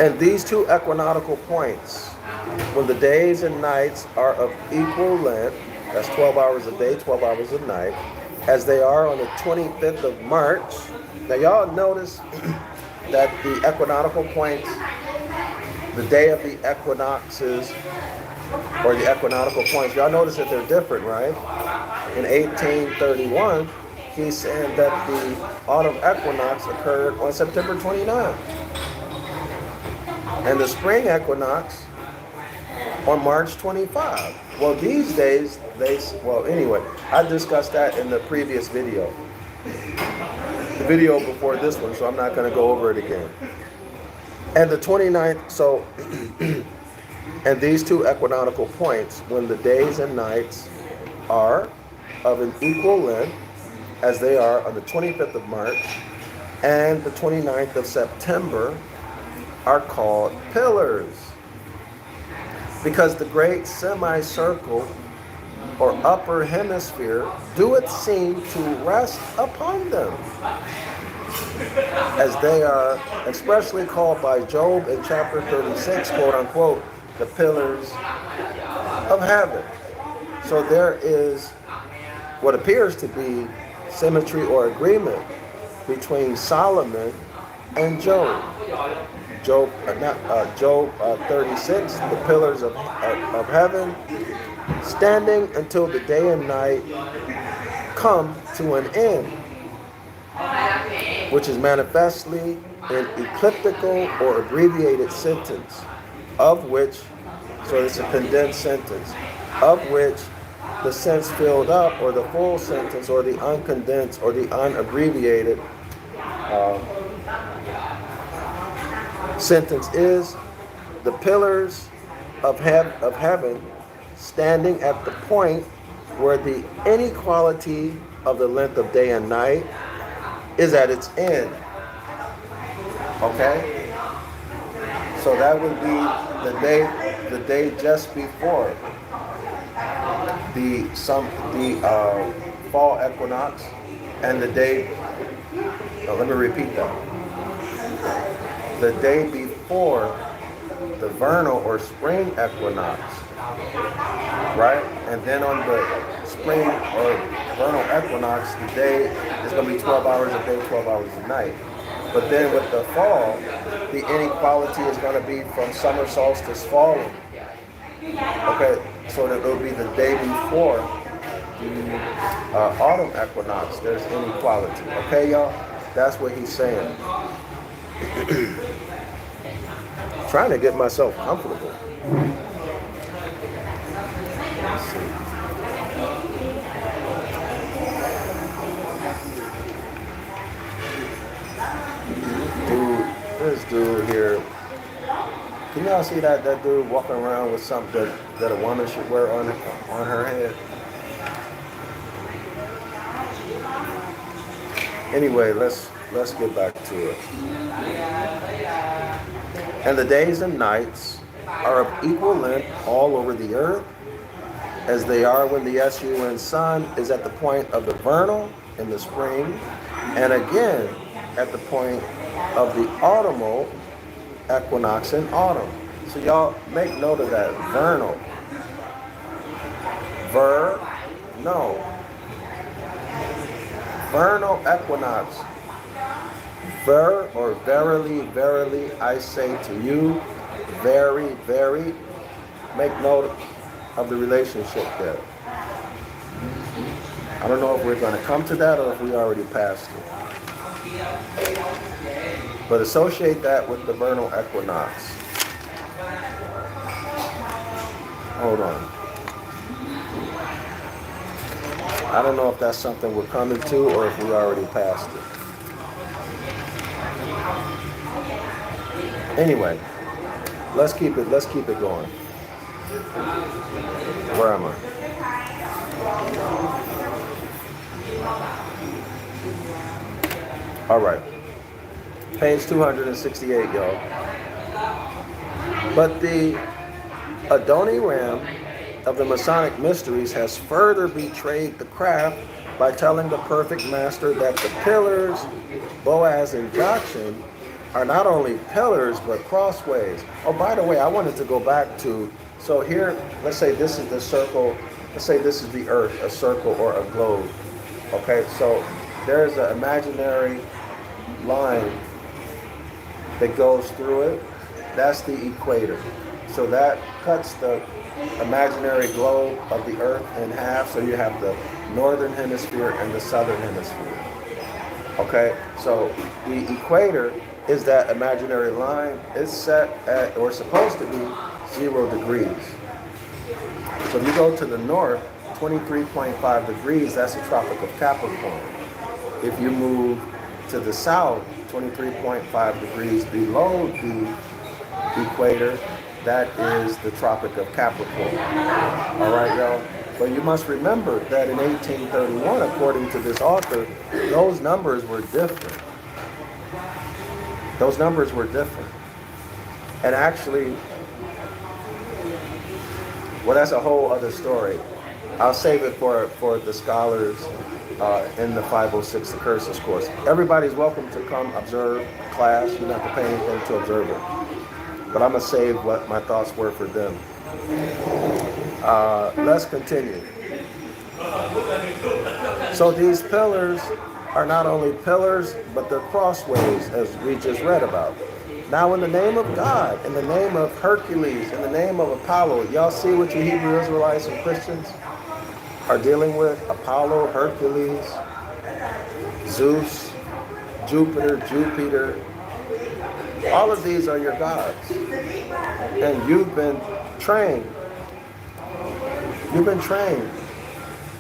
And these two equinoctial points, when the days and nights are of equal length, that's 12 hours a day, 12 hours a night, as they are on the 25th of March. Now y'all notice that the equinoctial points, the day of the equinoxes, or the equinoctial points, y'all notice that they're different, right? In 1831, he's saying that the autumn equinox occurred on September 29th. And the spring equinox on March 25. Well, these days, anyway, I discussed that in the previous video. The video before this one, so I'm not going to go over it again. And the 29th, so, and these two equinoctial points, when the days and nights are of an equal length, as they are on the 25th of March and the 29th of September, are called pillars. Because the great semicircle or upper hemisphere doeth seem to rest upon them, as they are expressly called by Job in chapter 36, quote unquote, the pillars of heaven. So there is what appears to be symmetry or agreement between Solomon and Job. Job 36, the pillars of heaven, standing until the day and night come to an end, which is manifestly an ecliptical or abbreviated sentence, of which, so it's a condensed sentence, of which the sense filled up, or the full sentence, or the uncondensed, or the unabbreviated sentence is the pillars of heaven standing at the point where the inequality of the length of day and night is at its end. Okay? So that would be the day just before the fall equinox, and the day, let me repeat that. The day before the vernal or spring equinox, right? And then on the spring or vernal equinox, the day is going to be 12 hours a day, 12 hours a night. But then with the fall, the inequality is going to be from summer solstice falling. Okay, so that it'll be the day before the autumn equinox. There's inequality. Okay, y'all? That's what he's saying. Trying to get myself comfortable. Let's see. This dude here. Can y'all see that dude walking around with something that a woman should wear on her head? Anyway, let's get back to it. And the days and nights are of equal length all over the earth, as they are when the sun is at the point of the vernal in the spring, and again at the point of the autumnal equinox in autumn. So y'all make note of that. Vernal. Vernal equinox. Or verily, verily, I say to you, very, very. Make note of the relationship there. I don't know if we're going to come to that or if we already passed it. But associate that with the vernal equinox. Hold on. I don't know if that's something we're coming to or if we already passed it. Anyway, let's keep it going. Where am I? All right. Page 268, y'all. But the Adoniram of the Masonic mysteries has further betrayed the craft by telling the perfect master that the pillars, Boaz and Jachin, are not only pillars but crossways. Oh, by the way, I wanted to go back to, so here, let's say this is the circle, let's say this is the earth, a circle or a globe. Okay, so there's an imaginary line that goes through it. That's the equator. So that cuts the imaginary globe of the earth in half. So you have the northern hemisphere and the southern hemisphere. Okay, so the equator is that imaginary line. It's set at, or supposed to be, 0 degrees. So if you go to the north, 23.5 degrees, that's the Tropic of Capricorn. If you move to the south, 23.5 degrees below the equator, that is the Tropic of Capricorn. All right, y'all? But you must remember that in 1831, according to this author, those numbers were different. Those numbers were different. And actually, well, that's a whole other story. I'll save it for the scholars in the 506 The Curses course. Everybody's welcome to come observe class. You don't have to pay anything to observe it. But I'm going to save what my thoughts were for them. Let's continue. So these pillars are not only pillars, but they're crossways, as we just read about. Now, in the name of God, in the name of Hercules, in the name of Apollo, y'all see what you Hebrew Israelites and Christians are dealing with? Apollo, Hercules, Zeus, Jupiter, all of these are your gods. And you've been trained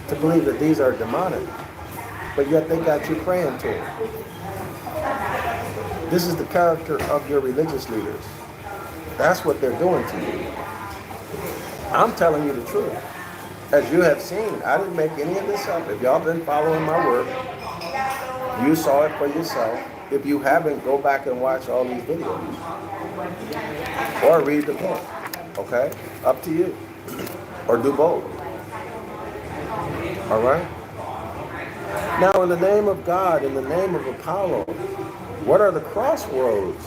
to believe that these are demonic, but yet they got you praying to them. This is the character of your religious leaders. That's what they're doing to you. I'm telling you the truth. As you have seen, I didn't make any of this up. If y'all been following my work, you saw it for yourself. If you haven't, go back and watch all these videos. Or read the book. Okay? Up to you. Or do both. All right? Now, in the name of God, in the name of Apollo, what are the crossroads?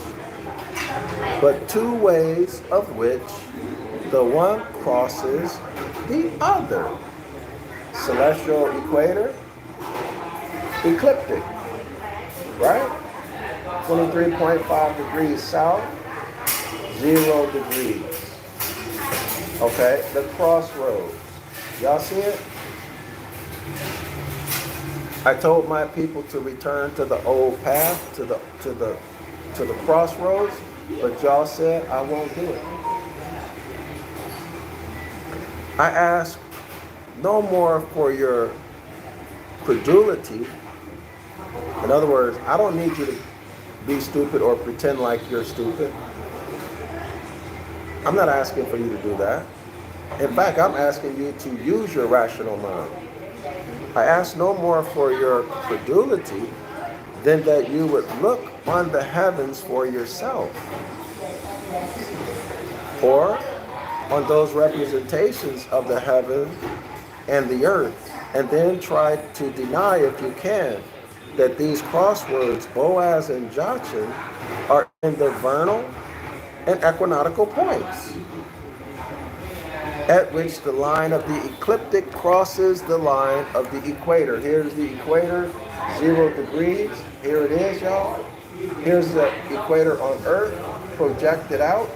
But two ways of which the one crosses the other. Celestial equator, ecliptic. Right? 23.5 degrees south, 0 degrees. Okay, the crossroads. Y'all see it? I told my people to return to the old path, to the crossroads, but y'all said I won't do it. I ask no more for your credulity. In other words, I don't need you to be stupid or pretend like you're stupid. I'm not asking for you to do that. In fact, I'm asking you to use your rational mind. I ask no more for your credulity than that you would look on the heavens for yourself, or on those representations of the heaven and the earth, and then try to deny, if you can, that these crosswords, Boaz and Jachin, are in the vernal and equinoctial points, at which the line of the ecliptic crosses the line of the equator. Here's the equator, 0 degrees. Here it is, y'all. Here's the equator on Earth, projected out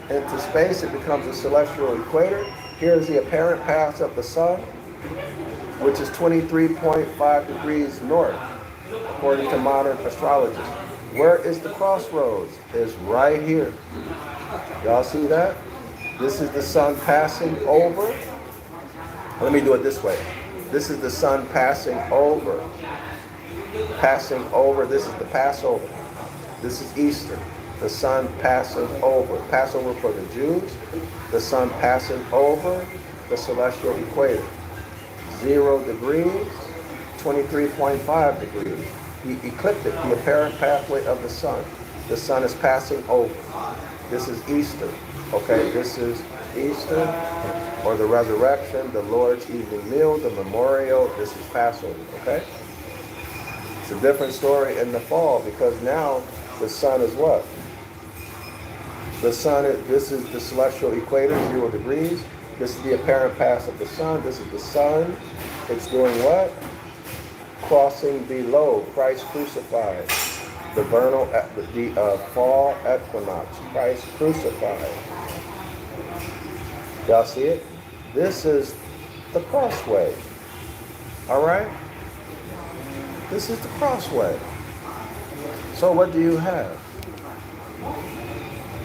into space. It becomes a celestial equator. Here's the apparent path of the sun, which is 23.5 degrees north, according to modern astrology. Where is the crossroads? It's right here. Y'all see that? This is the sun passing over. Let me do it this way. This is the sun passing over. Passing over. This is the Passover. This is Easter. The sun passing over. Passover for the Jews. The sun passing over the celestial equator. 0 degrees, 23.5 degrees. The ecliptic, the apparent pathway of the sun. The sun is passing over. This is Easter. Okay, this is Easter or the resurrection, the Lord's evening meal, the memorial. This is Passover. Okay? It's a different story in the fall because now the sun is what? The sun is, this is the celestial equator, 0 degrees. This is the apparent path of the sun. This is the sun. It's doing what? Crossing below, Christ crucified. The vernal, the fall equinox, Christ crucified. Y'all see it? This is the crossway. All right? This is the crossway. So what do you have?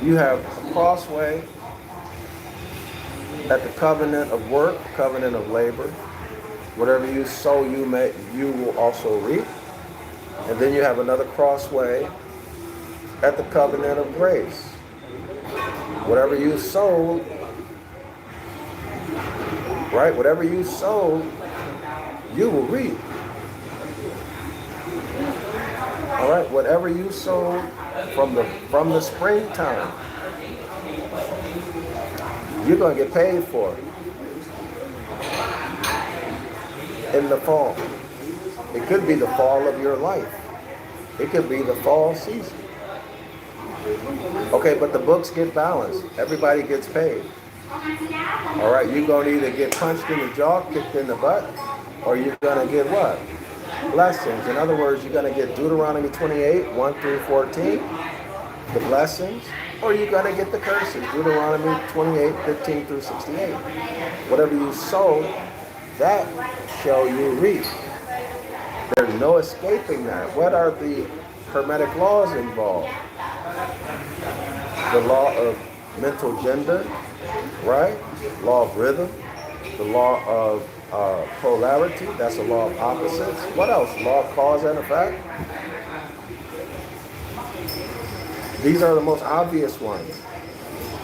You have a crossway at the covenant of work, covenant of labor. Whatever you sow, you will also reap. And then you have another crossway at the covenant of grace. Whatever you sow, right? Whatever you sow, you will reap. All right, whatever you sow from the springtime, you're going to get paid for it in the fall. It could be the fall of your life. It could be the fall season. Okay, but the books get balanced. Everybody gets paid. All right, you're going to either get punched in the jaw, kicked in the butt, or you're going to get what? Blessings. In other words, you're going to get Deuteronomy 28, 1 through 14, the blessings, or you're going to get the curses, Deuteronomy 28, 15 through 68. Whatever you sow, that shall you reap. There's no escaping that. What are the Hermetic laws involved? The law of mental gender, right? Law of rhythm, the law of polarity, that's a law of opposites. What else? Law of cause and effect. These are the most obvious ones.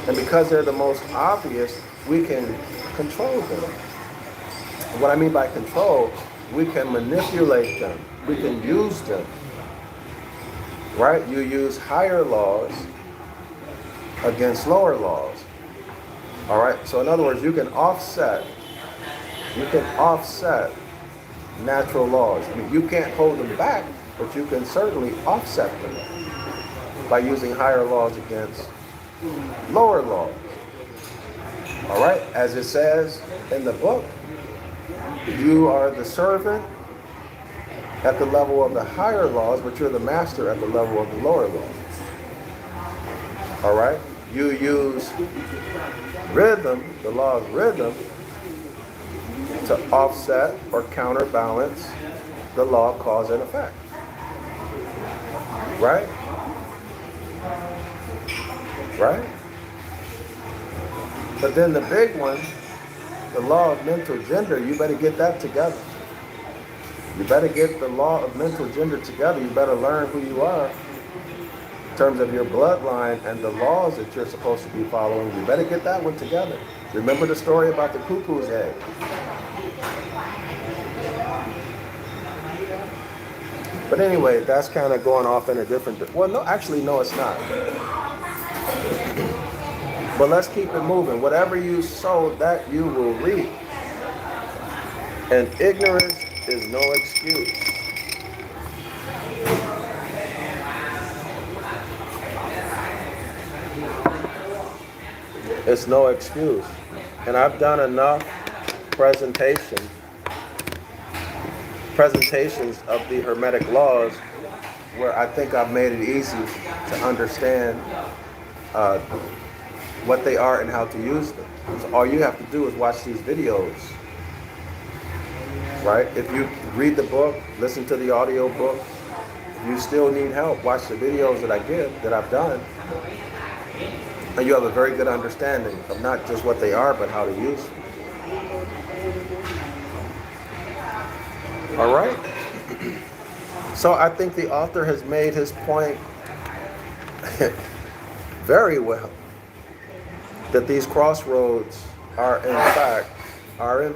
And because they're the most obvious, we can control them. What I mean by control, we can manipulate them. We can use them. Right? You use higher laws against lower laws. All right? So in other words, you can offset natural laws. I mean, you can't hold them back, but you can certainly offset them by using higher laws against lower laws. All right? As it says in the book, you are the servant at the level of the higher laws, but you're the master at the level of the lower laws. All right? You use rhythm, the law of rhythm, to offset or counterbalance the law of cause and effect. Right? Right? But then the big one, the law of mental gender, you better get that together. You better get the law of mental gender together. You better learn who you are in terms of your bloodline and the laws that you're supposed to be following. You better get that one together. Remember the story about the cuckoo's egg. But anyway, that's kind of going off in a different... Well, no, actually, no, it's not. But let's keep it moving. Whatever you sow, that you will reap. And ignorance is no excuse. It's no excuse. And I've done enough presentations of the Hermetic laws where I think I've made it easy to understand what they are and how to use them. So all you have to do is watch these videos, right? If you read the book, listen to the audio book, if you still need help, watch the videos that I give, that I've done, and you have a very good understanding of not just what they are, but how to use them. All right? So I think the author has made his point very well that these crossroads are in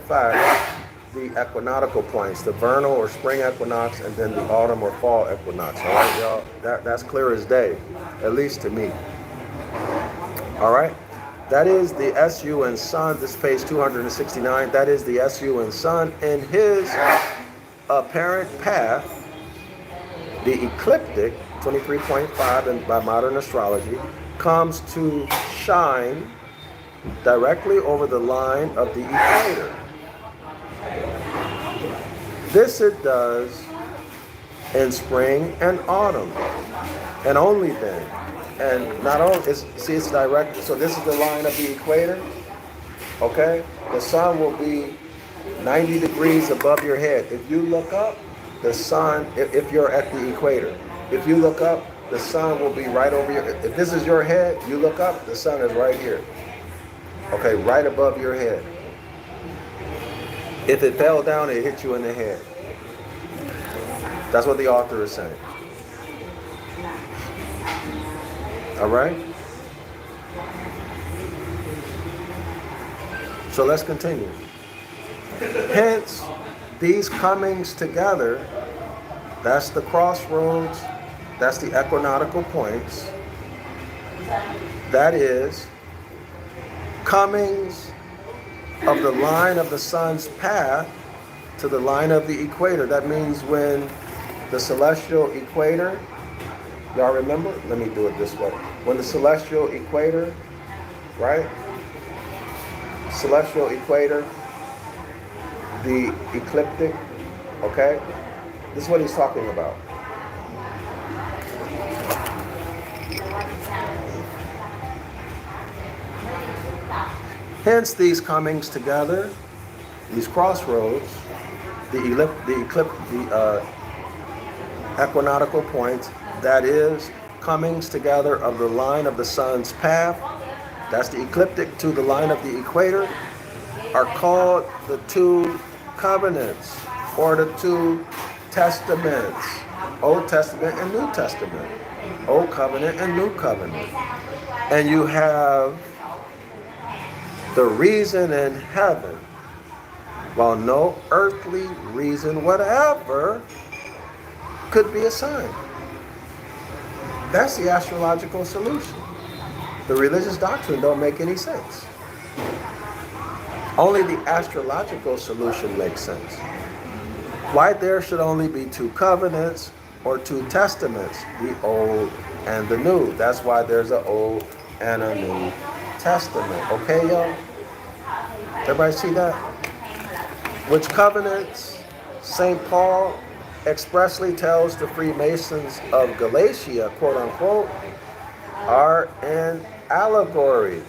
fact the equinoctial points, the vernal or spring equinox, and then the autumn or fall equinox. All right, y'all, that's clear as day, at least to me. All right, that is the SU Sun. This is page 269. That is the SU Sun in his apparent path, the ecliptic 23.5, and by modern astrology, comes to shine directly over the line of the equator. This it does in spring and autumn, and only then. And not only, it's direct, so this is the line of the equator, okay? The sun will be 90 degrees above your head. If you look up, the sun, if you're at the equator, if you look up, the sun will be right over your, if this is your head, you look up, the sun is right here. Okay, right above your head. If it fell down, it hit you in the head. That's what the author is saying. All right? So let's continue. Hence, these comings together, that's the crossroads, that's the equinoctial points. That is comings of the line of the sun's path to the line of the equator. That means when the celestial equator, y'all remember? Let me do it this way. When the celestial equator, right? Celestial equator, the ecliptic, okay? This is what he's talking about. Hence these comings together, these crossroads, the equinoctial points, that is comings together of the line of the sun's path, that's the ecliptic to the line of the equator, are called the two covenants or the two testaments, Old Testament and New Testament, Old Covenant and New Covenant. And you have the reason in heaven, while no earthly reason whatever could be assigned. That's the astrological solution. The religious doctrine don't make any sense. Only the astrological solution makes sense. Why there should only be two covenants or two testaments, the Old and the New. That's why there's an Old and a New Testament. Okay, y'all? Everybody see that? Which covenants St. Paul expressly tells the Freemasons of Galatia, quote unquote, are an allegory.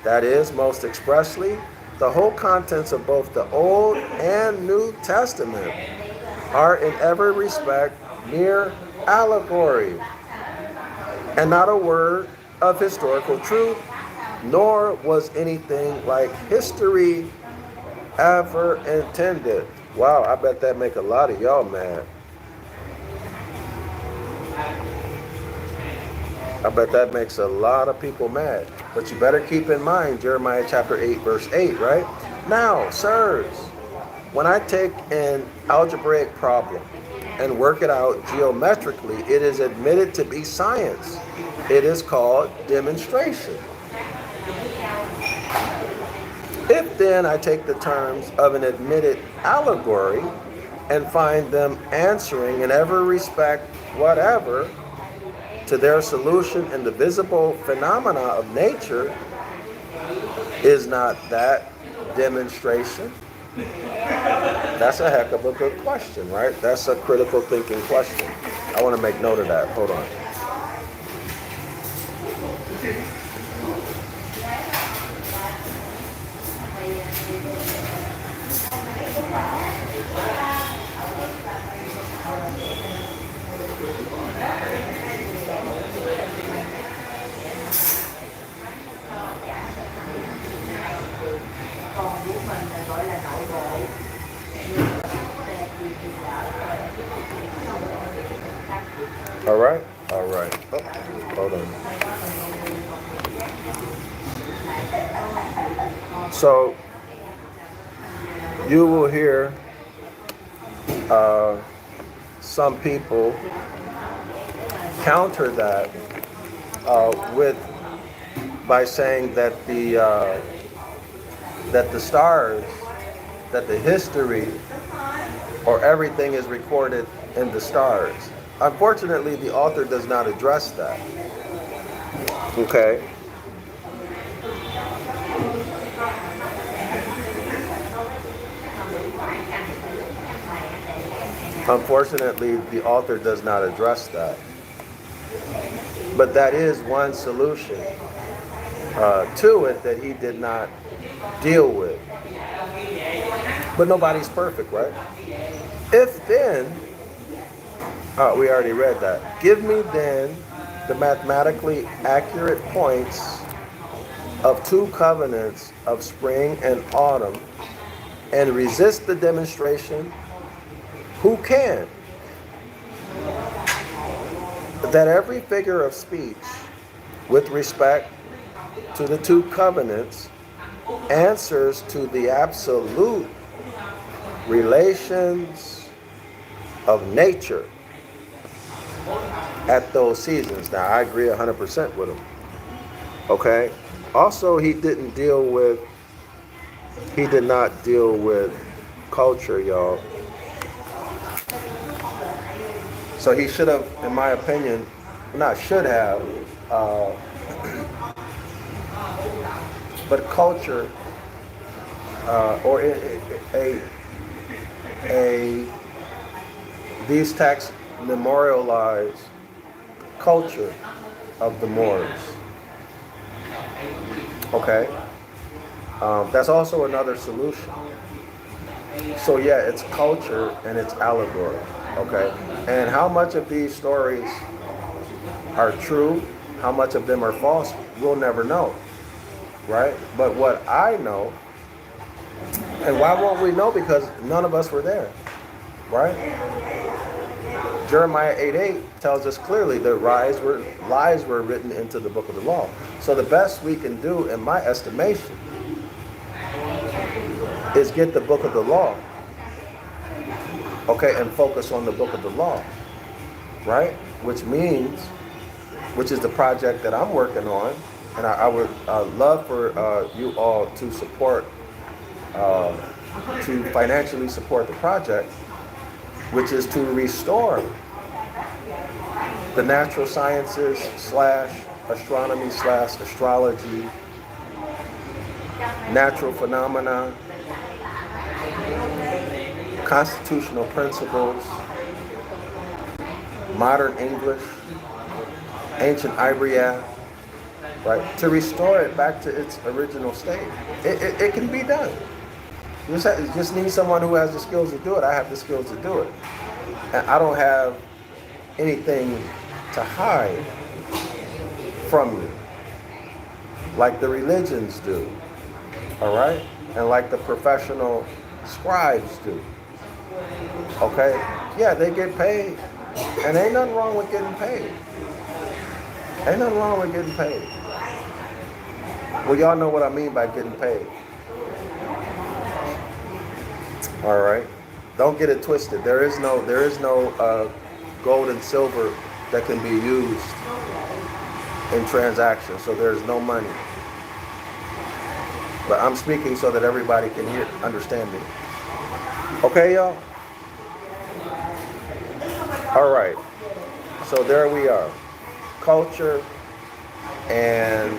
That is, most expressly, the whole contents of both the Old and New Testament are in every respect mere allegory, and not a word of historical truth, nor was anything like history ever intended. Wow, I bet that make a lot of y'all mad. I bet that makes a lot of people mad. But you better keep in mind Jeremiah chapter 8, verse 8, right? Now, sirs, when I take an algebraic problem and work it out geometrically, it is admitted to be science. It is called demonstration. If then I take the terms of an admitted allegory and find them answering in every respect whatever to their solution in the visible phenomena of nature, is not that demonstration? That's a heck of a good question, right? That's a critical thinking question. I want to make note of that. Hold on. All right. Oh, hold on. So you will hear some people counter that with by saying that the stars, that the history or everything is recorded in the stars. Unfortunately, the author does not address that. Okay. Unfortunately, the author does not address that. But that is one solution to it that he did not deal with. But nobody's perfect, right? If then, we already read that. Give me then the mathematically accurate points of two covenants of spring and autumn, and resist the demonstration. Who can? That every figure of speech with respect to the two covenants answers to the absolute relations of nature at those seasons. Now, I agree 100% with him. Okay? Also, he did not deal with culture, y'all. So he should have, in my opinion, not should have, but culture, or these texts memorialize culture of the Moors. Okay? That's also another solution. So yeah, it's culture and it's allegory. Okay? And how much of these stories are true, how much of them are false, we'll never know. Right? But what I know, and why won't we know? Because none of us were there. Right? Jeremiah 8:8 tells us clearly that lies were written into the book of the law. So the best we can do, in my estimation, is get the book of the law. Okay, and focus on the book of the law. Right? Which is the project that I'm working on. And I would love for you all to support, to financially support the project, which is to restore the natural sciences / astronomy / astrology, natural phenomena, constitutional principles, modern English, Ancient Ibaryath, right? To restore it back to its original state. It can be done. You just need someone who has the skills to do it. I have the skills to do it. And I don't have anything to hide from you, like the religions do, all right? And like the professional scribes do, okay? Yeah, they get paid, and ain't nothing wrong with getting paid. Ain't nothing wrong with getting paid. Well, y'all know what I mean by getting paid. All right, don't get it twisted. There is no gold and silver that can be used in transactions. So there's no money. But I'm speaking so that everybody can understand me. Okay, y'all. All right. So there we are. Culture and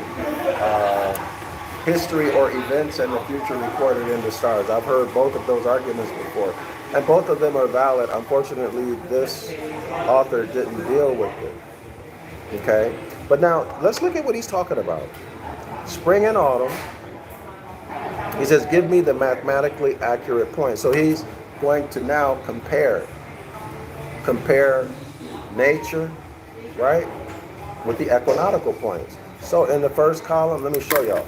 history or events and the future recorded in the stars. I've heard both of those arguments before, and both of them are valid. Unfortunately, this author didn't deal with it. Okay? But now, let's look at what he's talking about. Spring and autumn. He says, give me the mathematically accurate point. So he's going to now compare nature, right, with the equinoctial points. So in the first column, let me show y'all.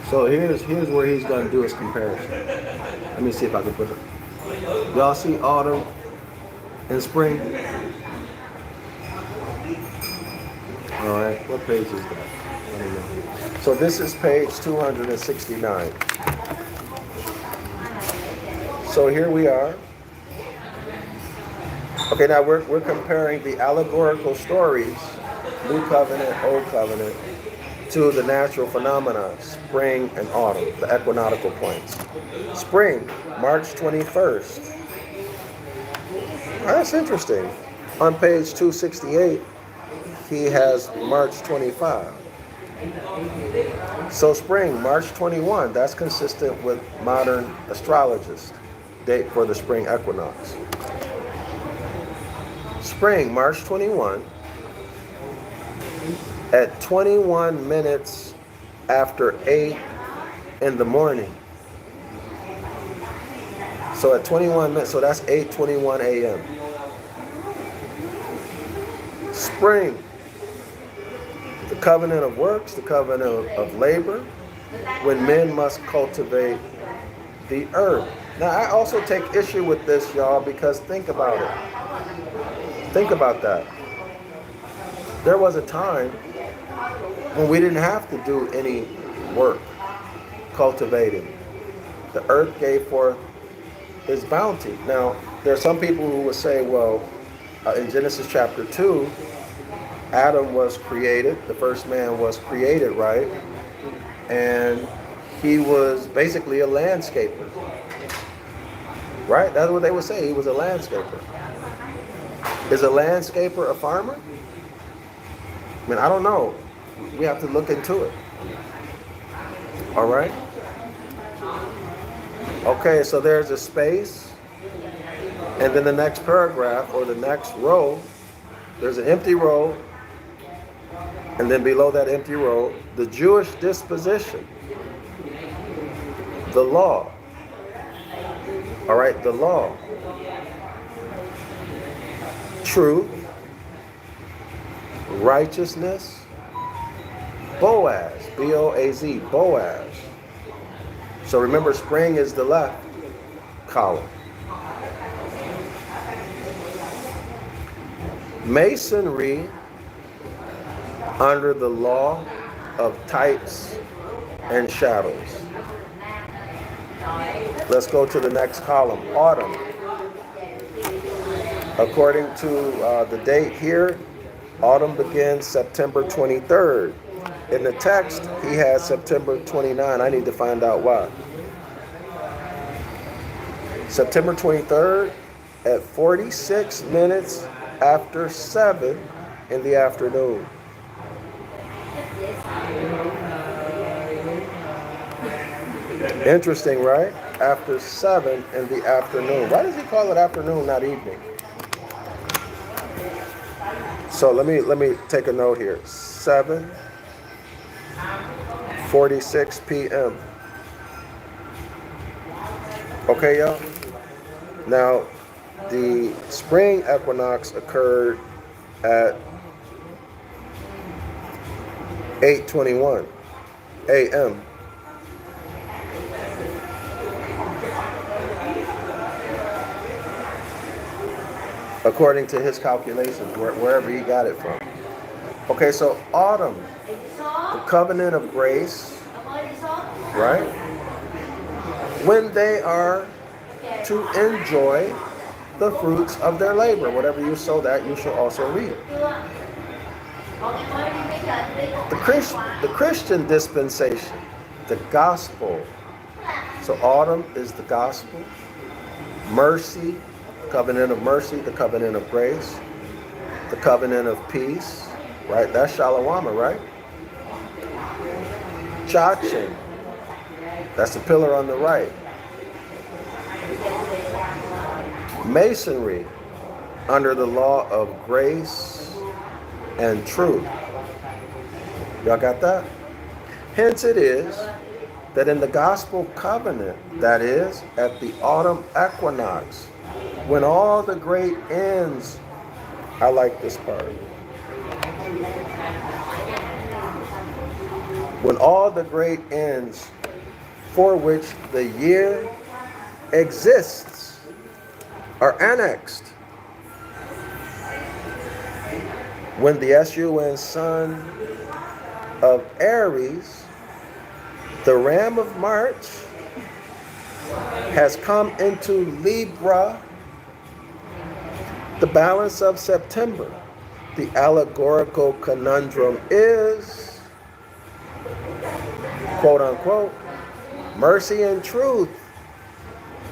So here's where he's going to do his comparison. Let me see if I can put it. Y'all see autumn in spring? All right, what page is that? I don't know. So this is page 269. So here we are. Okay, now we're comparing the allegorical stories, New Covenant, Old Covenant, to the natural phenomena, spring and autumn, the equinoctial points. Spring, March 21st. That's interesting. On page 268, he has March 25. So spring, March 21, that's consistent with modern astrologists' date for the spring equinox. Spring, March 21, at 21 minutes after 8 in the morning. So at 21 minutes, so that's 8:21 a.m. Spring, the covenant of works, the covenant of labor, when men must cultivate the earth. Now, I also take issue with this, y'all, because think about it. Think about that. There was a time when we didn't have to do any work cultivating. The earth gave forth his bounty. Now, there are some people who would say, well, in Genesis chapter 2, Adam was created, the first man was created, right? And he was basically a landscaper, right? That's what they would say, he was a landscaper. Is a landscaper a farmer? I mean, I don't know. We have to look into it. All right? Okay, so there's a space, and then the next paragraph or the next row, there's an empty row, and then below that empty row, the Jewish disposition, the law. All right, the law. Truth, righteousness, Boaz, B-O-A-Z, Boaz. So remember, spring is the left column. Masonry under the law of types and shadows. Let's go to the next column, autumn. According to the date here, autumn begins September 23rd. In the text, he has September 29. I need to find out why. September 23rd at 46 minutes after 7 in the afternoon. Interesting, right? After 7 in the afternoon. Why does he call it afternoon, not evening? So let me take a note here. 7:46 p.m. Okay, y'all? Now, the spring equinox occurred at 8:21 a.m. According to his calculations, wherever he got it from. Okay, so autumn, the covenant of grace, right? When they are to enjoy the fruits of their labor. Whatever you sow, that you shall also reap. The Christian dispensation, the gospel. So autumn is the gospel. Mercy, covenant of mercy, the covenant of grace, the covenant of peace, right? That's Shalom, right? Chachin, that's the pillar on the right. Masonry, under the law of grace and truth. Y'all got that? Hence it is that in the gospel covenant, that is, at the autumn equinox, when all the great ends, I like this part. When all the great ends for which the year exists are annexed when the sun of Aries, the ram of March, has come into Libra, the balance of September. The allegorical conundrum is, quote unquote, mercy and truth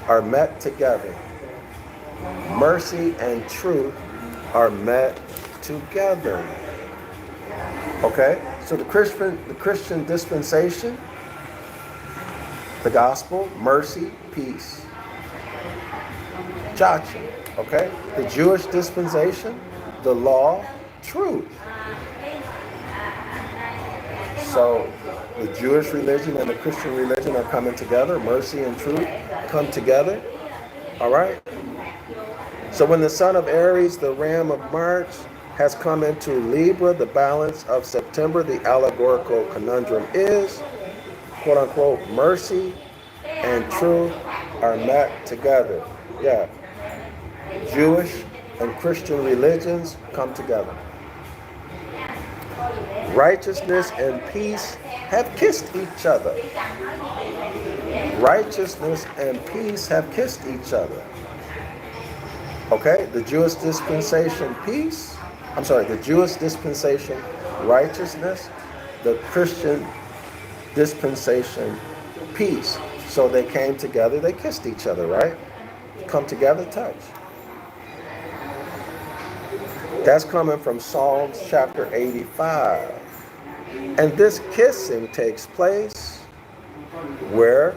are met together. Mercy and truth are met together. Okay? So the Christian dispensation, the gospel, mercy, peace. Jachin. Okay? The Jewish dispensation, the law, truth. So the Jewish religion and the Christian religion are coming together. Mercy and truth come together. All right? So when the son of Aries, the ram of March, has come into Libra, the balance of September, the allegorical conundrum is, quote unquote, mercy and truth are met together. Yeah. Jewish and Christian religions come together. Righteousness and peace have kissed each other. Righteousness and peace have kissed each other. Okay? The Jewish dispensation peace, the Jewish dispensation righteousness, the Christian dispensation peace. So they came together, they kissed each other, right? Come together, touch. That's coming from Psalms chapter 85. And this kissing takes place, where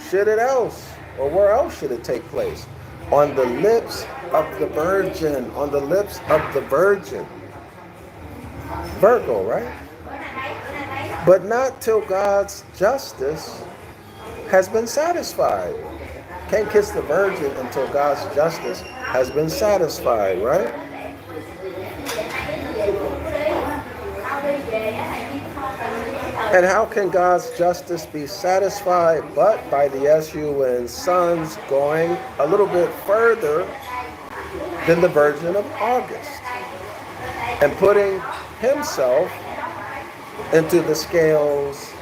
should it else? Or where else should it take place? On the lips of the virgin, on the lips of the virgin. Virgo, right? But not till God's justice has been satisfied. Can't kiss the virgin until God's justice has been satisfied, right? And how can God's justice be satisfied but by the SUN sons going a little bit further than the Virgin of August and putting himself into the scales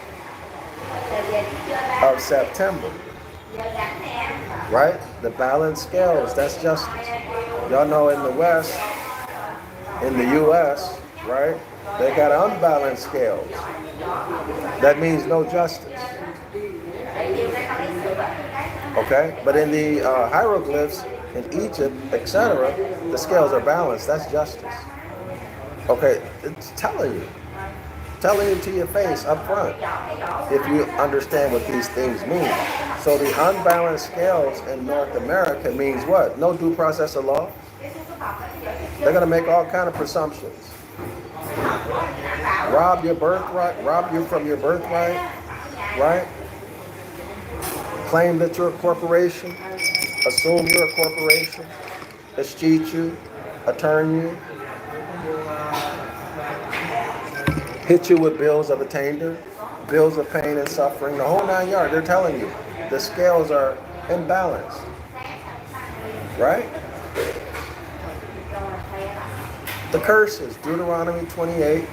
of September? Right? The balanced scales, that's justice. Y'all know in the West, in the U.S., right? They got unbalanced scales. That means no justice. Okay? But in the hieroglyphs in Egypt, etc., the scales are balanced. That's justice. Okay? It's telling you to your face up front, if you understand what these things mean. So the unbalanced scales in North America means what? No due process of law. They're going to make all kind of presumptions. Rob your birthright, rob you from your birthright, right? Claim that you're a corporation, assume you're a corporation, escheat you, attorn you, hit you with bills of attainder, bills of pain and suffering, the whole 9 yards. They're telling you the scales are imbalanced, right? The curses, Deuteronomy 28,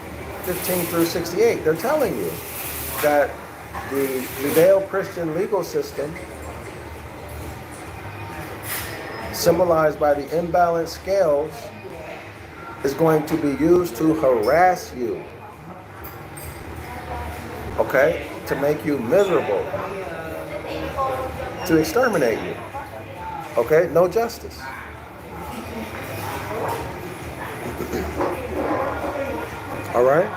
15 through 68, they're telling you that the Judeo-Christian legal system, symbolized by the imbalanced scales, is going to be used to harass you, okay? To make you miserable, to exterminate you, okay? No justice. All right?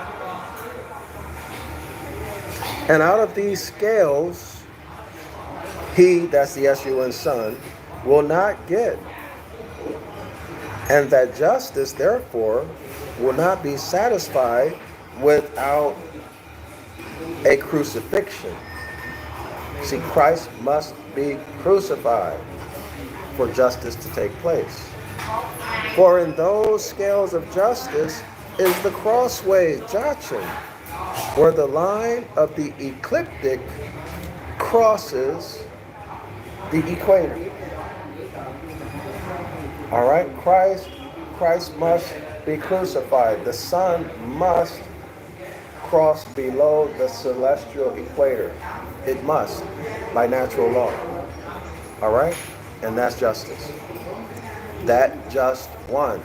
And out of these scales, he, that's the SUN son, will not get. And that justice, therefore, will not be satisfied without a crucifixion. See, Christ must be crucified for justice to take place. For in those scales of justice is the crossway, Jachin, where the line of the ecliptic crosses the equator. All right, Christ must be crucified. The sun must cross below the celestial equator. It must, by natural law. All right? And that's justice. That just one.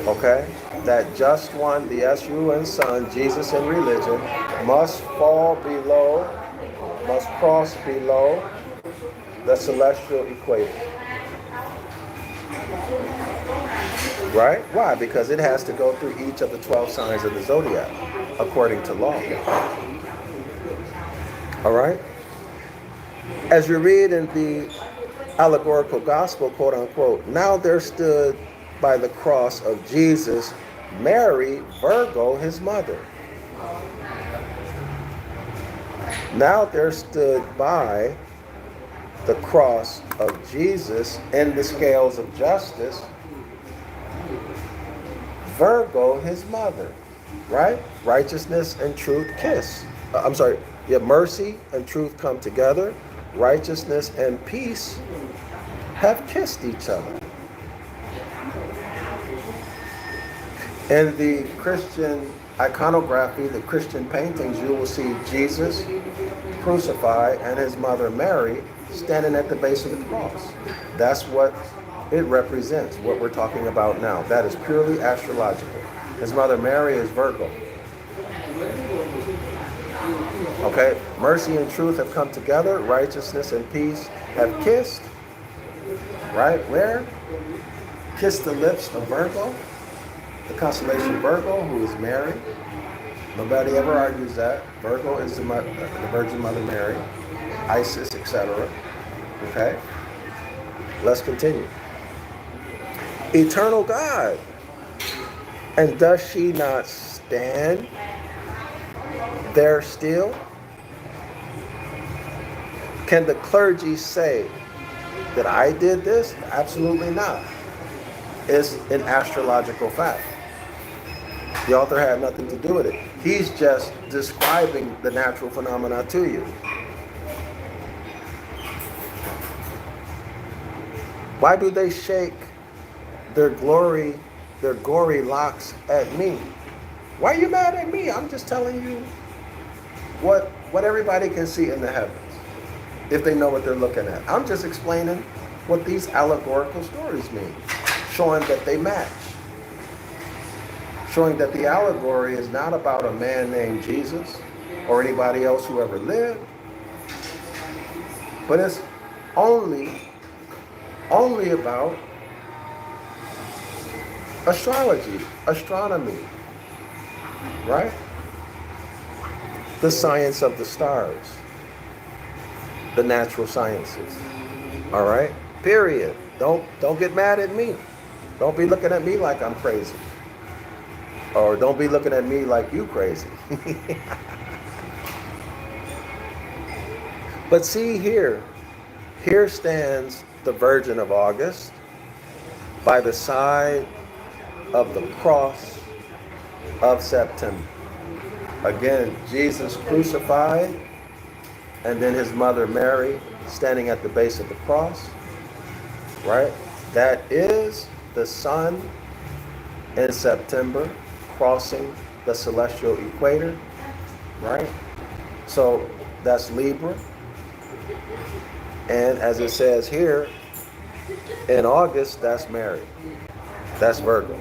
Okay? That just one, the S-U-N Son, Jesus in religion, must fall below, must cross below the celestial equator. Right? Why? Because it has to go through each of the 12 signs of the Zodiac, according to law. All right? As you read in the allegorical gospel, quote unquote, now there stood by the cross of Jesus Mary, Virgo, his mother. Now there stood by the cross of Jesus in the scales of justice Virgo, his mother, right? Righteousness and truth kiss. Mercy and truth come together. Righteousness and peace have kissed each other. In the Christian iconography, the Christian paintings, you will see Jesus crucified and his mother Mary standing at the base of the cross. That's what it represents, what we're talking about now. That is purely astrological. His mother Mary is Virgo. Okay, mercy and truth have come together. Righteousness and peace have kissed. Right? Where? Kiss the lips of Virgo, the constellation Virgo, who is Mary. Nobody ever argues that. Virgo is the Virgin Mother Mary, Isis, etc. Okay? Let's continue. Eternal God. And does she not stand there still? Can the clergy say that I did this? Absolutely not. It's an astrological fact. The author had nothing to do with it. He's just describing the natural phenomena to you. Why do they shake their gory locks at me? Why are you mad at me? I'm just telling you what everybody can see in the heavens, if they know what they're looking at. I'm just explaining what these allegorical stories mean, showing that they match, showing that the allegory is not about a man named Jesus or anybody else who ever lived, but it's only about astrology, astronomy, right? The science of the stars, the natural sciences, all right? Period. Don't get mad at me. Don't be looking at me like I'm crazy. Or don't be looking at me like you crazy. But see here stands the Virgin of August by the side of the cross of September. Again, Jesus crucified, and then his mother Mary standing at the base of the cross, right? That is the sun in September crossing the celestial equator, right? So that's Libra. And as it says here, in August, that's Mary. That's Virgo.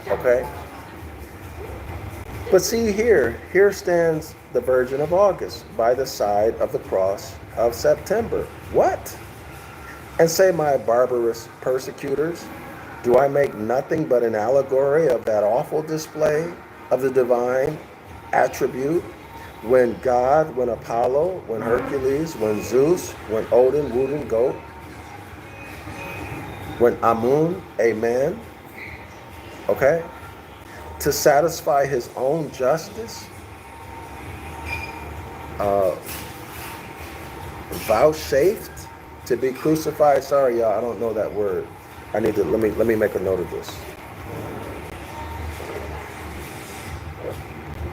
Okay? But see here stands the Virgin of August by the side of the cross of September. What? And say, my barbarous persecutors, do I make nothing but an allegory of that awful display of the divine attribute when God, when Apollo, when Hercules, when Zeus, when Odin, Woden, goat, when Amun, a man, okay, to satisfy his own justice, vouchsafed to be crucified. Sorry, y'all, I don't know that word. I need to, let me make a note of this.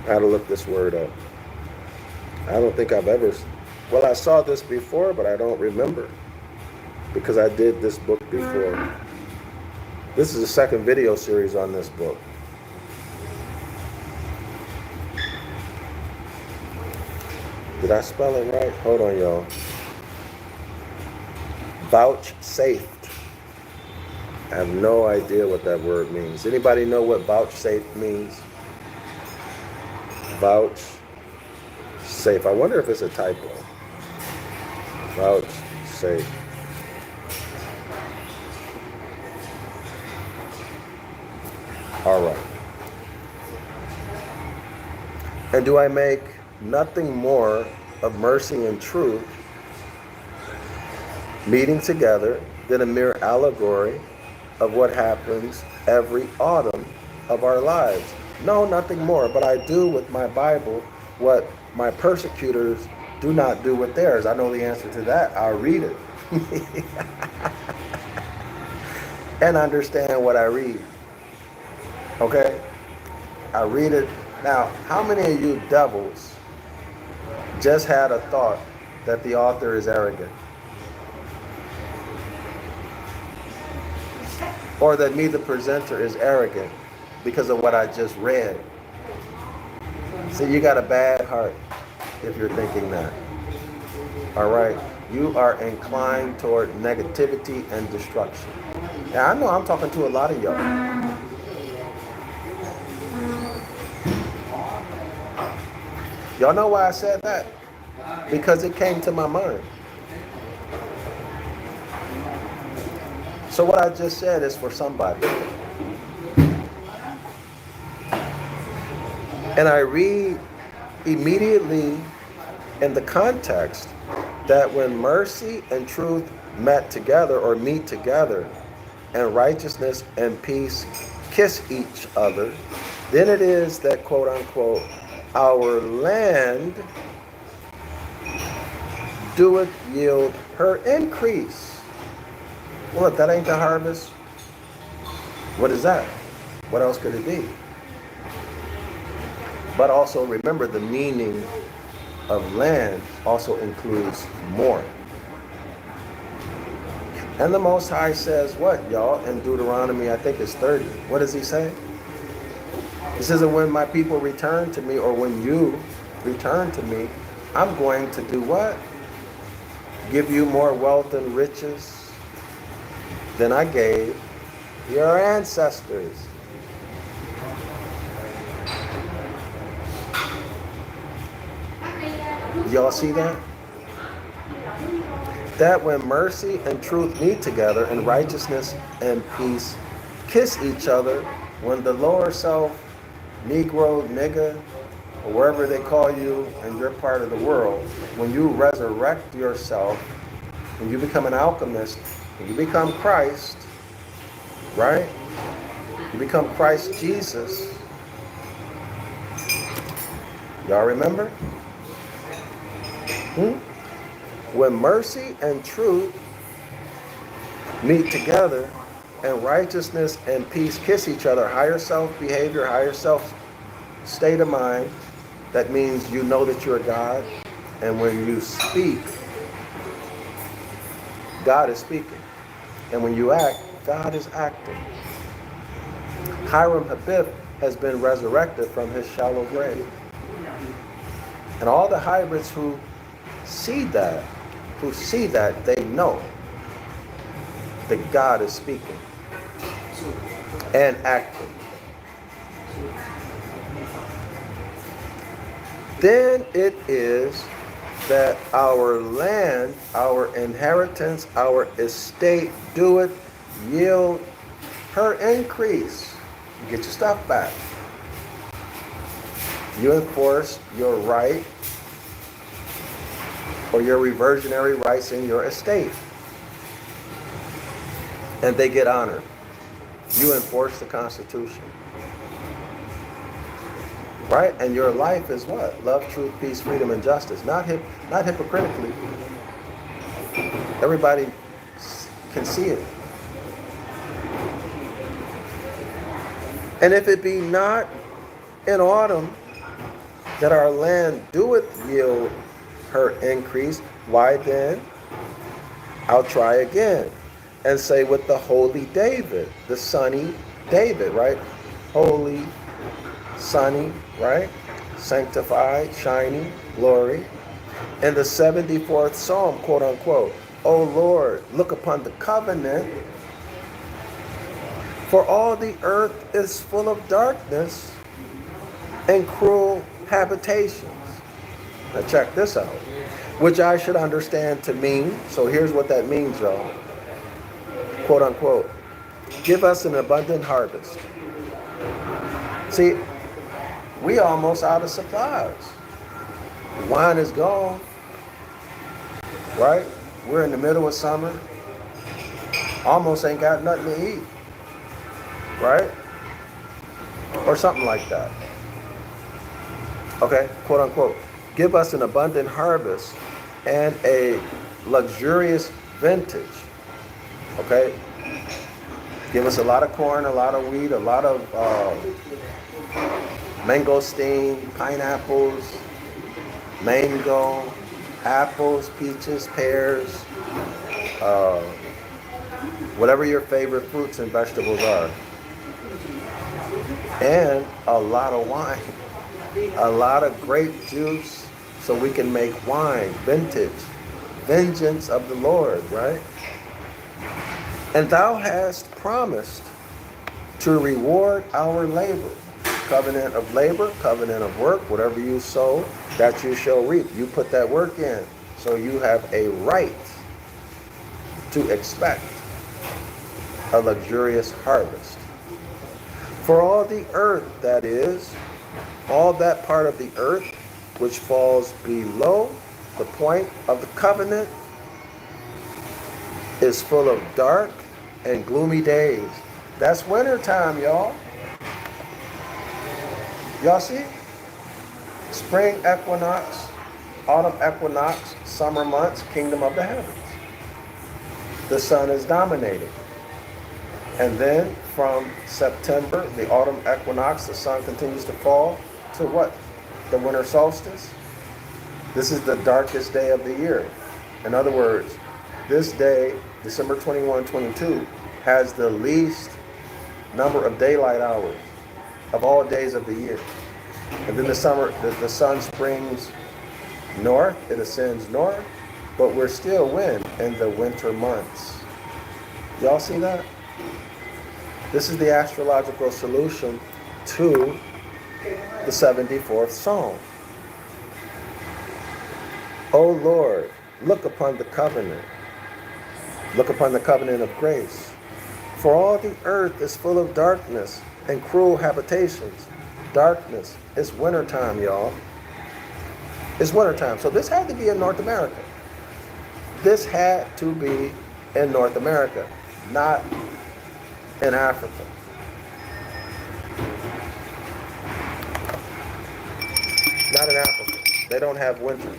I had to look this word up. I don't think I've ever, well, I saw this before, but I don't remember because I did this book before. This is the second video series on this book. Did I spell it right? Hold on, y'all. Vouchsafed. I have no idea what that word means. Anybody know what vouchsafe means? Vouchsafe. I wonder if it's a typo. Vouchsafe. All right. And do I make nothing more of mercy and truth meeting together than a mere allegory of what happens every autumn of our lives? No, nothing more, but I do with my Bible what my persecutors do not do with theirs. I know the answer to that. I'll read it and understand what I read. Okay? I read it. Now, how many of you devils just had a thought that the author is arrogant? Or that me, the presenter, is arrogant because of what I just read? See, you got a bad heart if you're thinking that. All right? You are inclined toward negativity and destruction. Now, I know I'm talking to a lot of y'all. Y'all know why I said that? Because it came to my mind. So what I just said is for somebody. And I read immediately in the context that when mercy and truth met together or meet together and righteousness and peace kiss each other, then it is that, quote unquote, our land doeth yield her increase. Well, if that ain't the harvest, what is that? What else could it be? But also remember, the meaning of land also includes more. And the Most High says what, y'all? In Deuteronomy, I think it's 30. What does he say? He says that when my people return to me, or when you return to me, I'm going to do what? Give you more wealth and riches than I gave your ancestors. Y'all see that? That when mercy and truth meet together and righteousness and peace kiss each other, when the lower self, Negro, nigga, or wherever they call you in your part of the world, when you resurrect yourself, when you become an alchemist, when you become Christ, right? You become Christ Jesus. Y'all remember? When mercy and truth meet together and righteousness and peace kiss each other, higher self behavior, higher self state of mind, that means you know that you're God. And when you speak, God is speaking. And when you act, God is acting. Hiram Habib has been resurrected from his shallow grave. And all the hybrids who see that, they know that God is speaking and acting. Then it is that our land, our inheritance, our estate doeth yield her increase. You get your stuff back. You enforce your right or your reversionary rights in your estate. And they get honored. You enforce the Constitution. Right? And your life is what? Love, truth, peace, freedom, and justice. Not hypocritically. Everybody can see it. And if it be not in autumn that our land doeth yield her increase, why then? I'll try again. and say with the holy David, the sunny David, right? Holy, sunny, right? Sanctified, shining, glory. In the 74th Psalm, quote unquote, O Lord, look upon the covenant, for all the earth is full of darkness and cruel habitations. Now check this out, which I should understand to mean, so here's what that means, y'all. Quote unquote, give us an abundant harvest. See, we almost out of supplies. Wine is gone, right? We're in the middle of summer. Almost ain't got nothing to eat, right? Or something like that. Okay, quote unquote. Give us an abundant harvest and a luxurious vintage. Okay? Give us a lot of corn, a lot of wheat, a lot of mangosteen, pineapples, mango, apples, peaches, pears, whatever your favorite fruits and vegetables are. And a lot of wine, a lot of grape juice, so we can make wine, vintage, vengeance of the Lord, right? And thou hast promised to reward our labor. Covenant of labor, covenant of work, whatever you sow, that you shall reap. You put that work in, so you have a right to expect a luxurious harvest. For all the earth, that is, all that part of the earth which falls below the point of the covenant is full of dark and gloomy days. That's winter time, y'all. Y'all see? Spring equinox, autumn equinox, summer months, kingdom of the heavens. The sun is dominating. And then from September, the autumn equinox, the sun continues to fall to what? The winter solstice. This is the darkest day of the year. In other words, this day, December 21, 22, has the least number of daylight hours of all days of the year. And then the sun springs north, it ascends north, but we're still in the winter months. Y'all see that? This is the astrological solution to the 74th Psalm. O Lord, look upon the covenant. Look upon the covenant of grace. For all the earth is full of darkness and cruel habitations. Darkness. It's wintertime, y'all. It's wintertime. So this had to be in North America. This had to be in North America, not in Africa. Not in Africa. They don't have winter.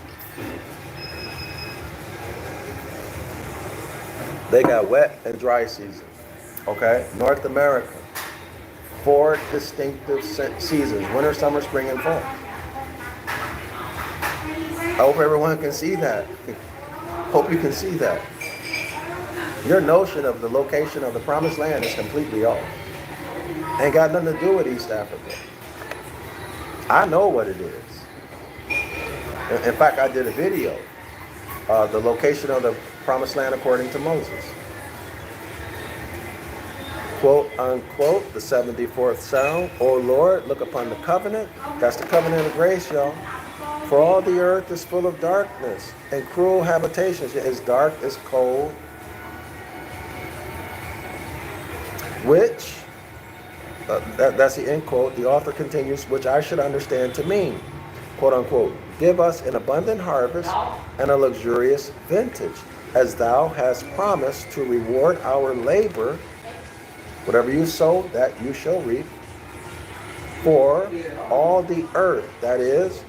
They got wet and dry seasons. Okay? North America. 4 distinctive seasons: winter, summer, spring, and fall. I hope everyone can see that. Hope you can see that. Your notion of the location of the promised land is completely off. Ain't got nothing to do with East Africa. I know what it is. In fact, I did a video, the location of the promised land according to Moses. Quote unquote, the 74th Psalm, O Lord, look upon the covenant. That's the covenant of grace, y'all. For all the earth is full of darkness and cruel habitations. It's dark, it's cold. Which, that's the end quote, the author continues, which I should understand to mean, quote unquote, give us an abundant harvest and a luxurious vintage, as thou hast promised to reward our labor. Whatever you sow, that you shall reap. For all the earth, that is,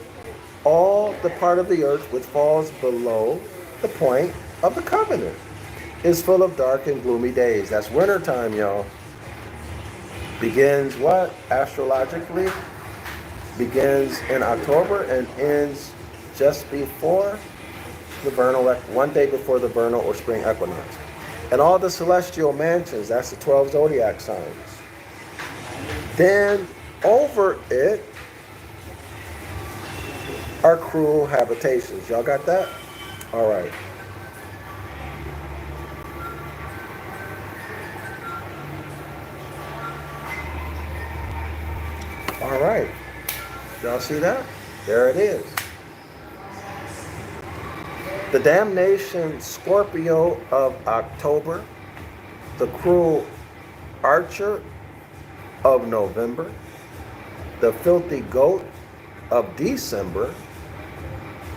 all the part of the earth which falls below the point of the covenant, is full of dark and gloomy days. That's winter time, y'all. Begins what? Astrologically, begins in October and ends just before the vernal, one day before the vernal or spring equinox. and all the celestial mansions, that's the 12 zodiac signs. Then over it are cruel habitations. Y'all got that? All right. All right. Y'all see that? There it is. The damnation Scorpio of October, the cruel archer of November, the filthy goat of December,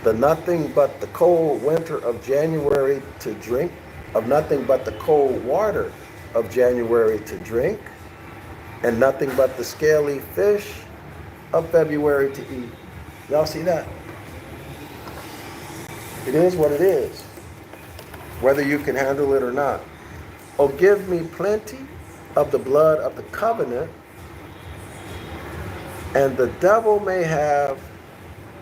the nothing but the cold winter of January to drink, of nothing but the cold water of January to drink, and nothing but the scaly fish of February to eat. Y'all see that? It is what it is, whether you can handle it or not. Oh, give me plenty of the blood of the covenant, and the devil may have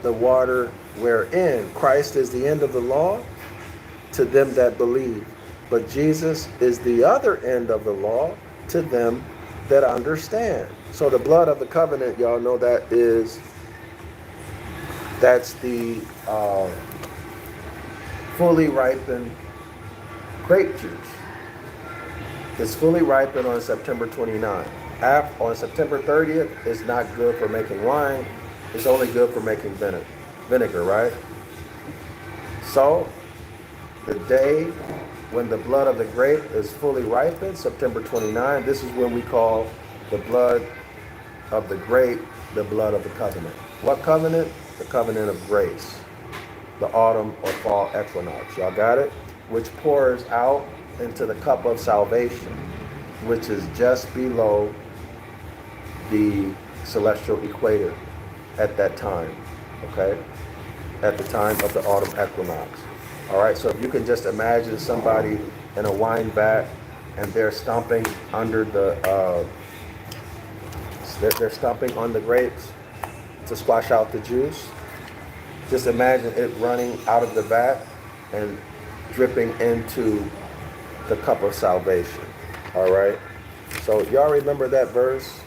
the water wherein Christ is the end of the law to them that believe, but Jesus is the other end of the law to them that understand. So the blood of the covenant, y'all know that's the fully ripened grape juice. It's fully ripened on September 29th. On September 30th, it's not good for making wine. It's only good for making vinegar, right? So, the day when the blood of the grape is fully ripened, September 29th, this is when we call the blood of the grape the blood of the covenant. What covenant? The covenant of grace. The autumn or fall equinox. Y'all got it? Which pours out into the cup of salvation, which is just below the celestial equator at that time, okay? At the time of the autumn equinox. All right, so if you can just imagine somebody in a wine vat and they're stomping under the, they're stomping on the grapes to squash out the juice. Just imagine it running out of the vat and dripping into the cup of salvation. All right. So y'all remember that verse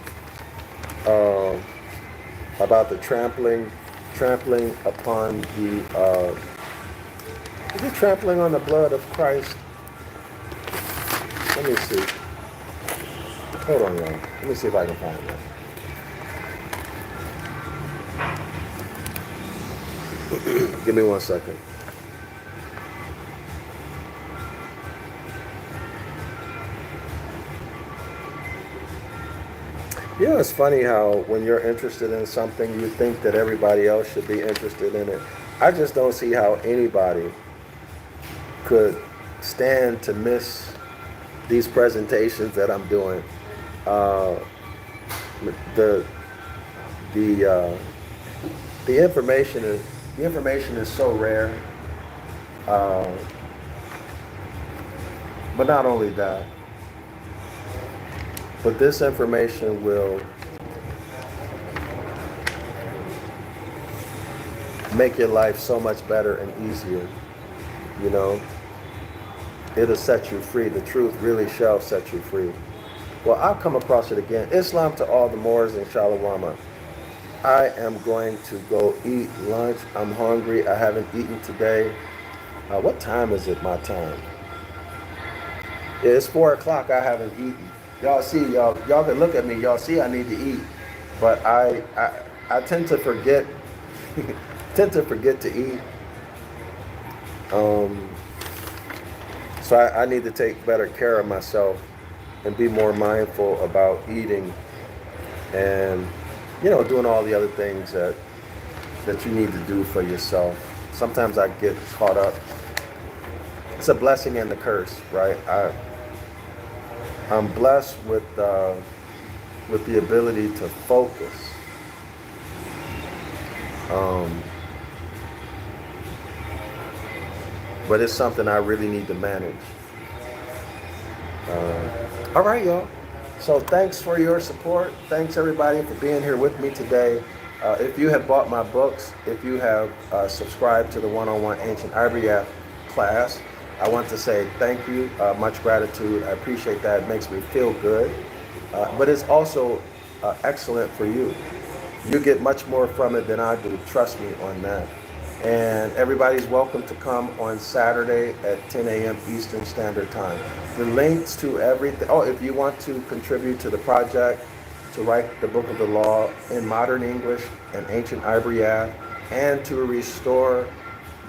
about the trampling upon the, is it trampling on the blood of Christ? Let me see. Hold on, y'all. Let me see if I can find that. Give me 1 second. You know, it's funny how when you're interested in something, you think that everybody else should be interested in it. I just don't see how anybody could stand to miss these presentations that I'm doing. The information is so rare. But not only that, but this information will make your life so much better and easier. You know, it'll set you free. The truth really shall set you free. Well, I'll come across it again. Islam to all the Moors in Shalawama. I am going to go eat lunch. I'm hungry. I haven't eaten today. What time is it, my time? Yeah, it's 4 o'clock. I haven't eaten. Y'all see, y'all can look at me. Y'all see I need to eat. But I tend to forget, to eat. So I need to take better care of myself and be more mindful about eating and, you know, doing all the other things that you need to do for yourself. Sometimes I get caught up. It's a blessing and a curse, right? I'm blessed with the ability to focus. But it's something I really need to manage. All right, y'all. So thanks for your support. Thanks everybody for being here with me today. If you have bought my books, if you have subscribed to the one-on-one Ancient Ibaryath class, I want to say thank you, much gratitude. I appreciate that. It makes me feel good. But it's also excellent for you. You get much more from it than I do. Trust me on that. And everybody's welcome to come on Saturday at 10 a.m. Eastern Standard Time. The links to everything. Oh, if you want to contribute to the project, to write the Book of the Law in modern English and Ancient Ibaryath, and to restore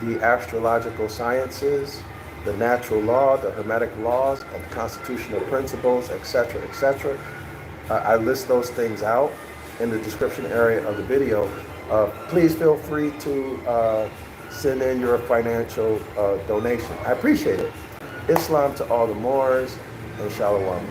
the astrological sciences, the natural law, the Hermetic laws, and the constitutional principles, etc., etc. I list those things out in the description area of the video. Please feel free to send in your financial donation. I appreciate it. Islam to all the Moors, and Shalom.